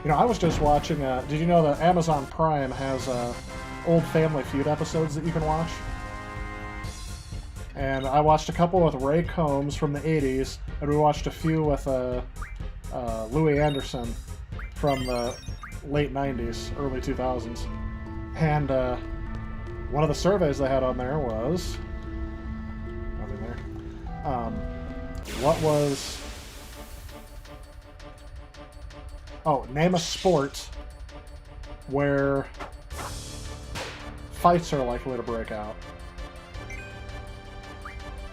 You know, I was just watching, did you know that Amazon Prime has old Family Feud episodes that you can watch? And I watched a couple with Ray Combs from the 80s, and we watched a few with Louis Anderson from the late 90s, early 2000s. And one of the surveys they had on there was... nothing there. What was... oh, name a sport where fights are likely to break out.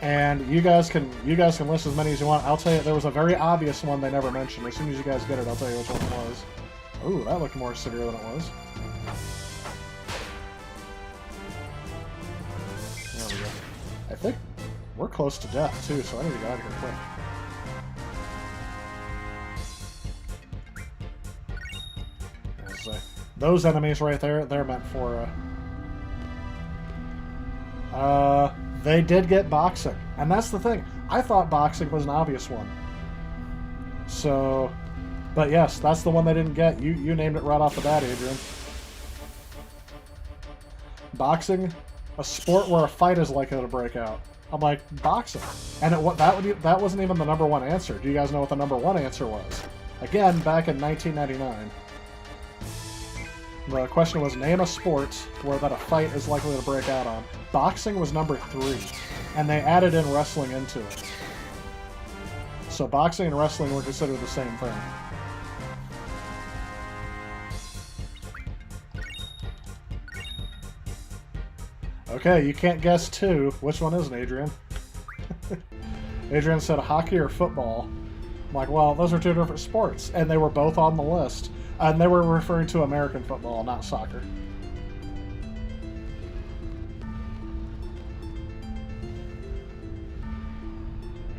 And you guys can list as many as you want. I'll tell you, there was a very obvious one they never mentioned. As soon as you guys get it, I'll tell you which one it was. Ooh, that looked more severe than it was. There we go. I think we're close to death, too, so I need to get out of here quick. Those enemies right there, they're meant for... they did get boxing. And that's the thing. I thought boxing was an obvious one. So... but yes, that's the one they didn't get. You named it right off the bat, Adrian. Boxing, a sport where a fight is likely to break out. I'm like, boxing. And that wasn't even the number one answer. Do you guys know what the number one answer was? Again, back in 1999. The question was, name a sport where that a fight is likely to break out on. Boxing was number 3, and they added in wrestling into it. So boxing and wrestling were considered the same thing. Okay, you can't guess 2. Which one is it, Adrian? Adrian said hockey or football. I'm like, well, those are 2 different sports, and they were both on the list. And they were referring to American football, not soccer.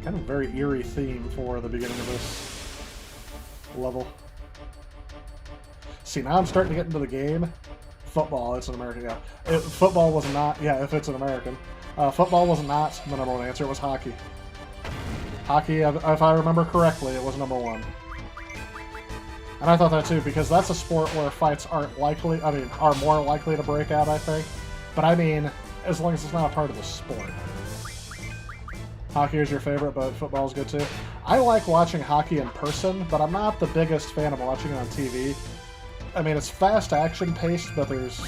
Kind of very eerie theme for the beginning of this level. See, now I'm starting to get into the game. Football, it's an American, yeah. Football was not, yeah, if it's an American. Football was not the number 1 answer, it was hockey. Hockey, if I remember correctly, it was number 1. And I thought that too, because that's a sport where fights are more likely to break out, I think. But I mean, as long as it's not a part of the sport. Hockey is your favorite, but football's good too. I like watching hockey in person, but I'm not the biggest fan of watching it on TV. I mean, it's fast action-paced, but there's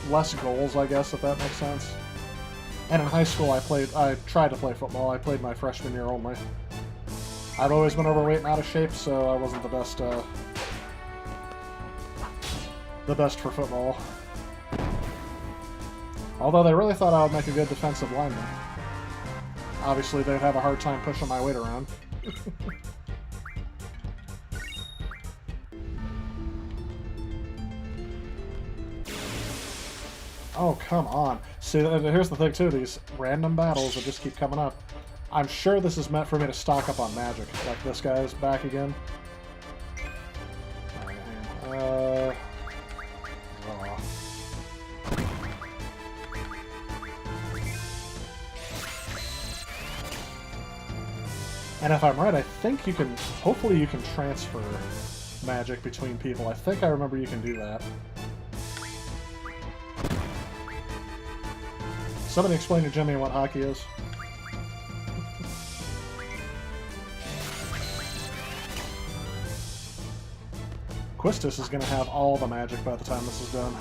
less goals, I guess, if that makes sense. And in high school, I tried to play football. I played my freshman year only. I've always been overweight and out of shape, so I wasn't the best for football. Although they really thought I would make a good defensive lineman. obviously they'd have a hard time pushing my weight around. Oh, come on. See, here's the thing, too. These random battles that just keep coming up. I'm sure this is meant for me to stock up on magic. Like, this guy's back again. Oh. And if I'm right, I think you can... Hopefully you can transfer magic between people. I think I remember you can do that. Somebody explain to Jimmy what hockey is. Quistis is going to have all the magic by the time this is done.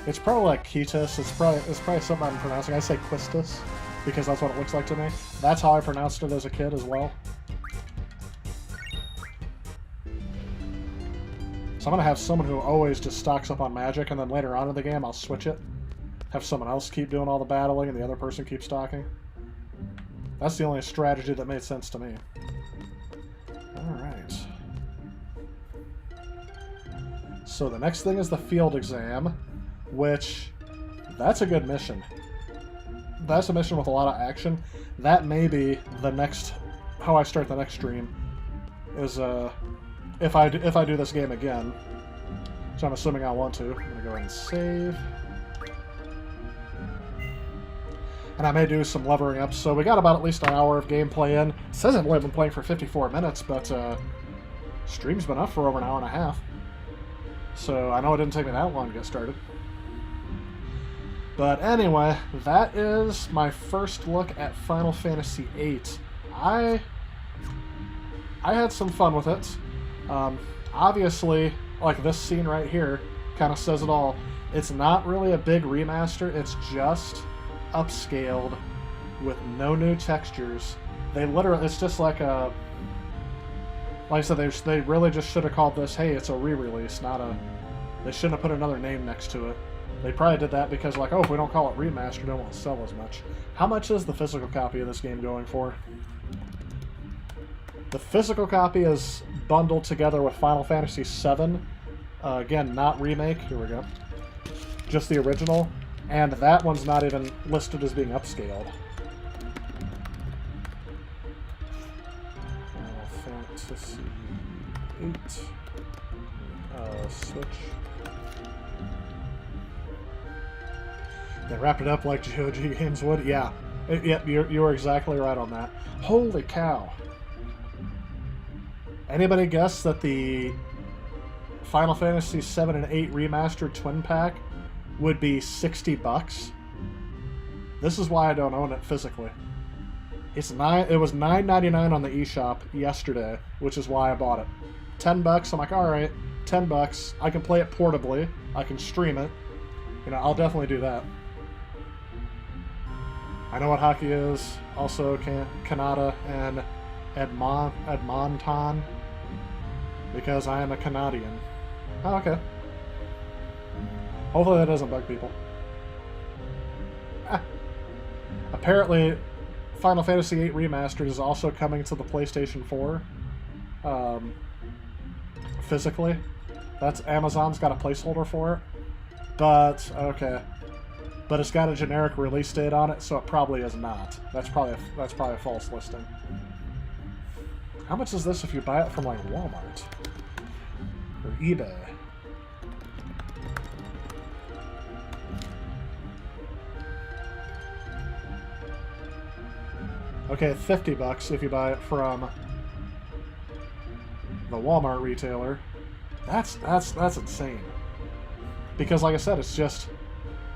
It's probably like Ketis. It's probably something I'm pronouncing. I say Quistis because that's what it looks like to me. That's how I pronounced it as a kid as well. So I'm going to have someone who always just stocks up on magic, and then later on in the game I'll switch it. Have someone else keep doing all the battling and the other person keep stocking. That's the only strategy that made sense to me. Alright. So the next thing is the field exam, which, that's a good mission. That's a mission with a lot of action. That may be the next, how I start the next stream, is if I do this game again, which I'm assuming I want to. I'm going to go ahead and save. And I may do some levering up. So we got about at least an hour of gameplay in. It says I've only been playing for 54 minutes, but stream's been up for over an hour and a half. So I know it didn't take me that long to get started. But anyway, that is my first look at Final Fantasy VIII. I had some fun with it. Obviously, like this scene right here kind of says it all. It's not really a big remaster, it's just upscaled with no new textures. They literally, it's just like a, like I said, they really just should have called this, hey, it's a re-release, not a, they shouldn't have put another name next to it. They probably did that because like, oh, if we don't call it remastered, it won't sell as much. How much is the physical copy of this game going for? The physical copy is bundled together with Final Fantasy VII. Again, not remake, here we go. Just the original. And that one's not even listed as being upscaled. Final Fantasy VIII. Switch. They wrapped it up like GOG games would? Yeah. Yep, you were exactly right on that. Holy cow. Anybody guess that the Final Fantasy VII and VIII Remastered Twin Pack would be $60? This is why I don't own it physically. It was $9.99 on the eShop yesterday, which is why I bought it. $10, I'm like, alright, $10, I can play it portably, I can stream it. You know, I'll definitely do that. I know what hockey is, also Canada and Edmonton, because I am a Canadian. Oh, okay. Hopefully that doesn't bug people. Apparently, Final Fantasy VIII Remastered is also coming to the PlayStation 4. Physically. That's Amazon's got a placeholder for it. But, okay. But it's got a generic release date on it, so it probably is not. That's probably a false listing. How much is this if you buy it from, like, Walmart? Or eBay? Okay, $50 if you buy it from the Walmart retailer. That's insane. Because like I said, it's just,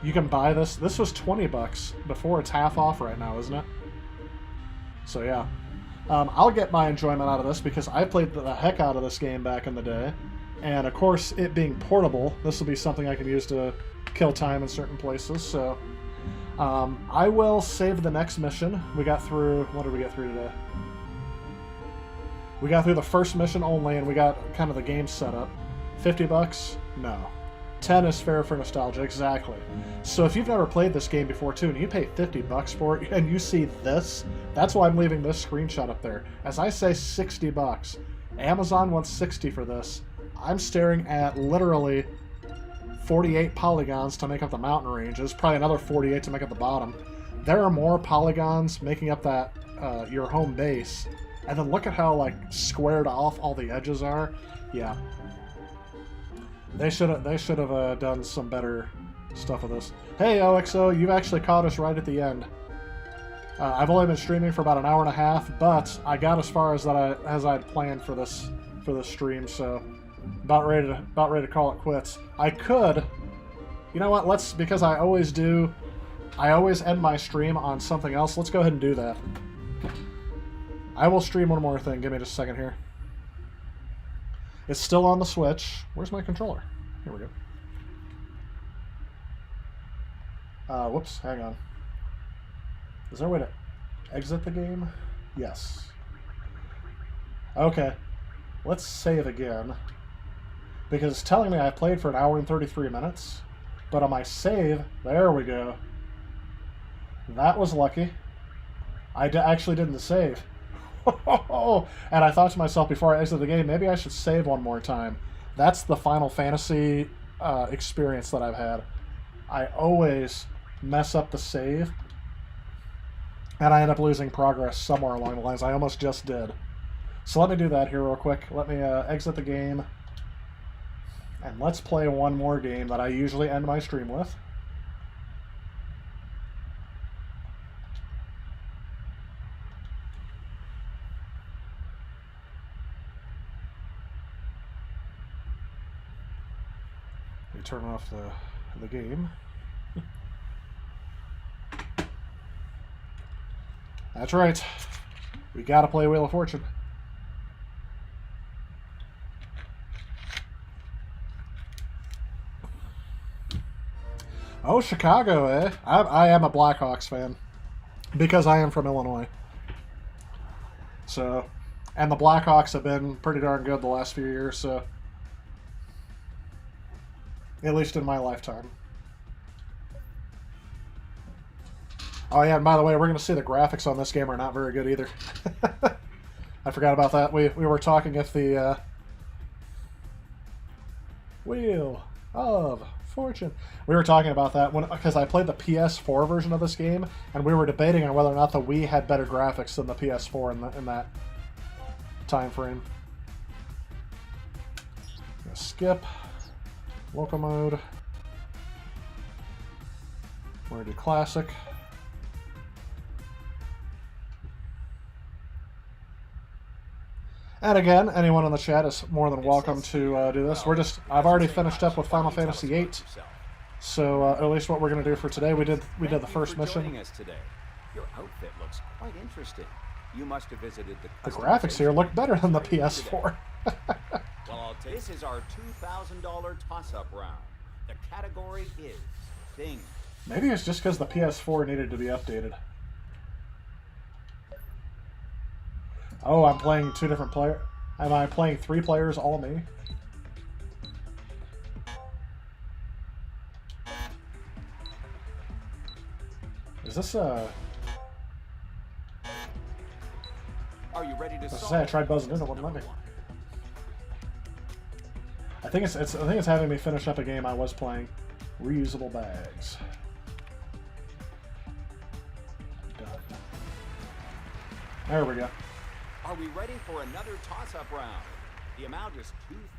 you can buy this. This was $20 before. It's half off right now, isn't it? So yeah. I'll get my enjoyment out of this because I played the heck out of this game back in the day. And of course, it being portable, this will be something I can use to kill time in certain places, so I will save the next mission. We got through, what did we get through today? We got through the first mission only, and we got kind of the game set up. $50? No. 10 is fair for nostalgia, exactly. So if you've never played this game before too, and you pay $50 for it, and you see this, that's why I'm leaving this screenshot up there. As I say, $60. Amazon wants 60 for this. I'm staring at literally 48 polygons to make up the mountain ranges, probably another 48 to make up the bottom. There are more polygons making up that your home base, and then look at how like squared off all the edges are. Yeah. They should have done some better stuff with this. Hey OXO, you've actually caught us right at the end. I've only been streaming for about an hour and a half, but I got as far as I'd planned for this stream, so about ready to call it quits. I could, you know what? Because I always end my stream on something else. Let's go ahead and do that. I will stream one more thing. Give me just a second here. It's still on the Switch. Where's my controller? Here we go. Whoops, hang on. Is there a way to exit the game? Yes. Okay. Let's save again. Because it's telling me I played for an hour and 33 minutes. But on my save, there we go. That was lucky. I actually didn't save. And I thought to myself before I exited the game, maybe I should save one more time. That's the Final Fantasy experience that I've had. I always mess up the save, and I end up losing progress somewhere along the lines. I almost just did. So let me do that here real quick. Let me exit the game, and let's play one more game that I usually end my stream with. Turn off the game. That's right. We gotta play Wheel of Fortune. Oh, Chicago, eh? I am a Blackhawks fan. Because I am from Illinois. So, and the Blackhawks have been pretty darn good the last few years, so... At least in my lifetime. Oh yeah, and by the way, we're going to see the graphics on this game are not very good either. I forgot about that. We were talking if the Wheel of Fortune. We were talking about that because I played the PS4 version of this game, and we were debating on whether or not the Wii had better graphics than the PS4 in that time frame. Skip. Local mode. We're going to do classic. And again, anyone in the chat is more than welcome to do this. I've already finished up with Final Fantasy VIII. So at least what we're going to do for today, we did the first mission. Your outfit looks quite interesting. You must have visited the graphics here look better than the PS4. Well, this is our $2,000 toss-up round. The category is Thing. Maybe it's just because the PS4 needed to be updated. Oh, I'm playing two different players. Am I playing 3 players, all me? Is this a... Are you ready to say I tried buzzing in, it wouldn't let me. I think it's having me finish up a game I was playing. Reusable bags. Done. There we go. Are we ready for another toss-up round? The amount is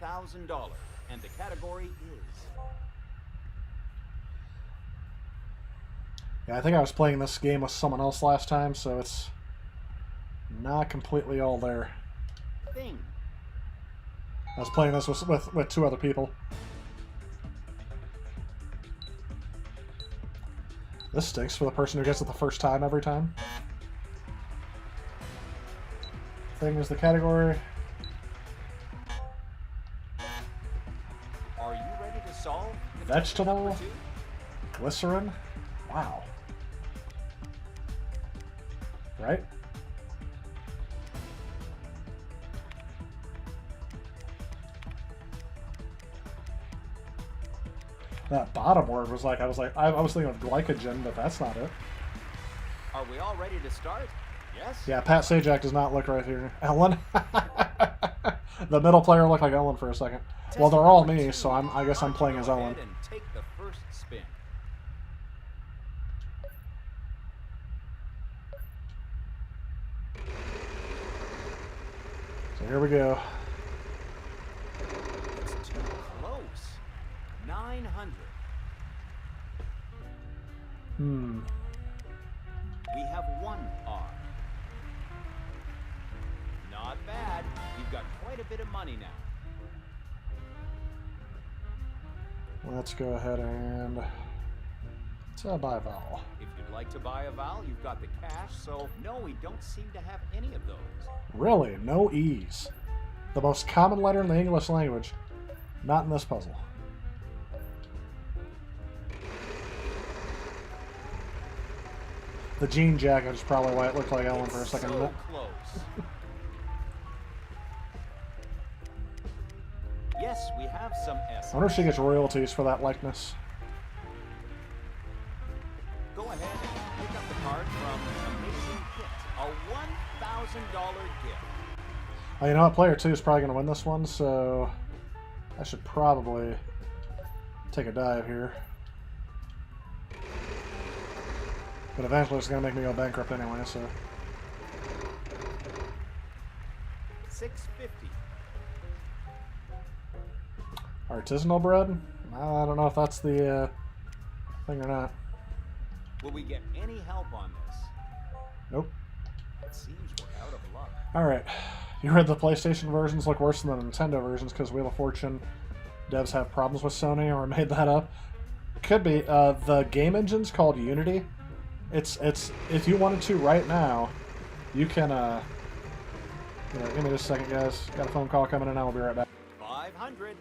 $2,000, and the category is... Yeah, I think I was playing this game with someone else last time, so it's not completely all there. Thing. I was playing this with 2 other people. This stinks for the person who gets it the first time every time. Thing is the category. Are you ready to solve? Vegetable. Glycerin. Wow. Right? That bottom word was like, I was thinking of glycogen, but that's not it. Are we all ready to start? Yes? Yeah, Pat Sajak does not look right here. Ellen? The middle player looked like Ellen for a second. Well, they're all me, so I guess I'm playing as Ellen. And take the first spin. So here we go. It's too close. 900. We have 1 R. Not bad. You've got quite a bit of money now. Let's go ahead and buy a vowel. If you'd like to buy a vowel, you've got the cash, so no, we don't seem to have any of those. Really? No E's. The most common letter in the English language. Not in this puzzle. The jean jacket is probably why it looked like Ellen for a second. So close. Yes, we have some S. I wonder if she gets royalties for that likeness. Go ahead and pick up the card from Amazing Hit, a $1,000 gift. Oh, you know what? Player 2 is probably going to win this one, so I should probably take a dive here. But eventually it's going to make me go bankrupt anyway, so... $650. Artisanal bread? I don't know if that's the thing or not. Will we get any help on this? Nope. It seems we're out of luck. Alright. You heard the PlayStation versions look worse than the Nintendo versions because Wheel of Fortune devs have problems with Sony, or made that up. Could be. The game engine's called Unity. It's if you wanted to right now, you can give me just a second, guys. Got a phone call coming in. I'll be right back. 500.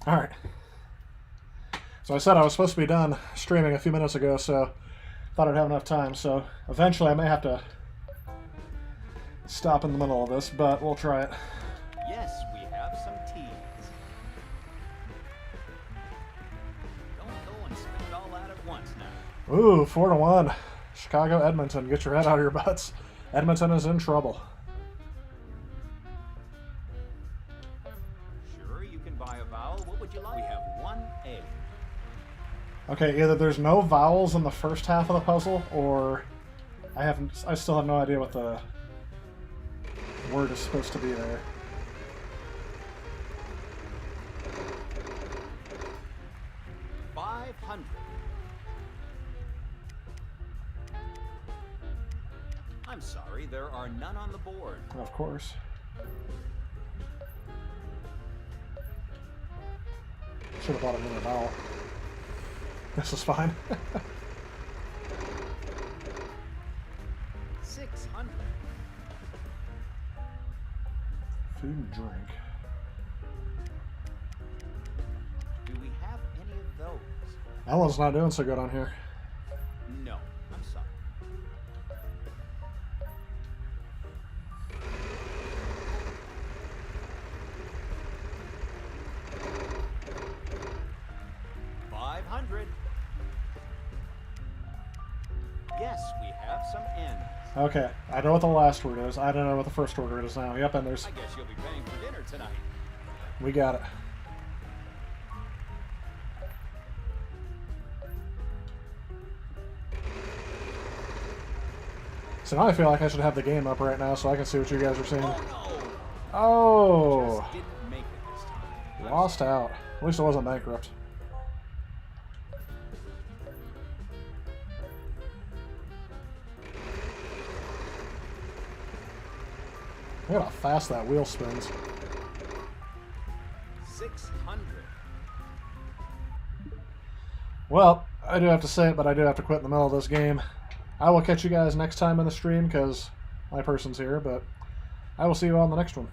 Alright. So I said I was supposed to be done streaming a few minutes ago, so thought I'd have enough time. So eventually I may have to stop in the middle of this, but we'll try it. Yes, we have some teas. Don't go and spend it all out at once now. Ooh, 4-1. Chicago, Edmonton. Get your head out of your butts. Edmonton is in trouble. Sure, you can buy a vowel. What would you like? We have 1A. Okay, either there's no vowels in the first half of the puzzle, or I still have no idea what the word is supposed to be there. $500. I'm sorry, there are none on the board. Of course. Should have bought another vowel. This is fine. 600. Food and drink. Do we have any of those? Ellen's not doing so good on here. No, I'm sorry. Yes, we have some N's. Okay, I know what the last word is. I don't know what the first word is now. Yep, and there's... I guess you'll be paying for dinner tonight. We got it. So now I feel like I should have the game up right now so I can see what you guys are seeing. Oh, no! Oh! Just didn't make it this time. Lost out. At least I wasn't bankrupt. Look at how fast that wheel spins. 600. Well, I do have to say it, but I do have to quit in the middle of this game. I will catch you guys next time in the stream because my person's here, but I will see you all in the next one.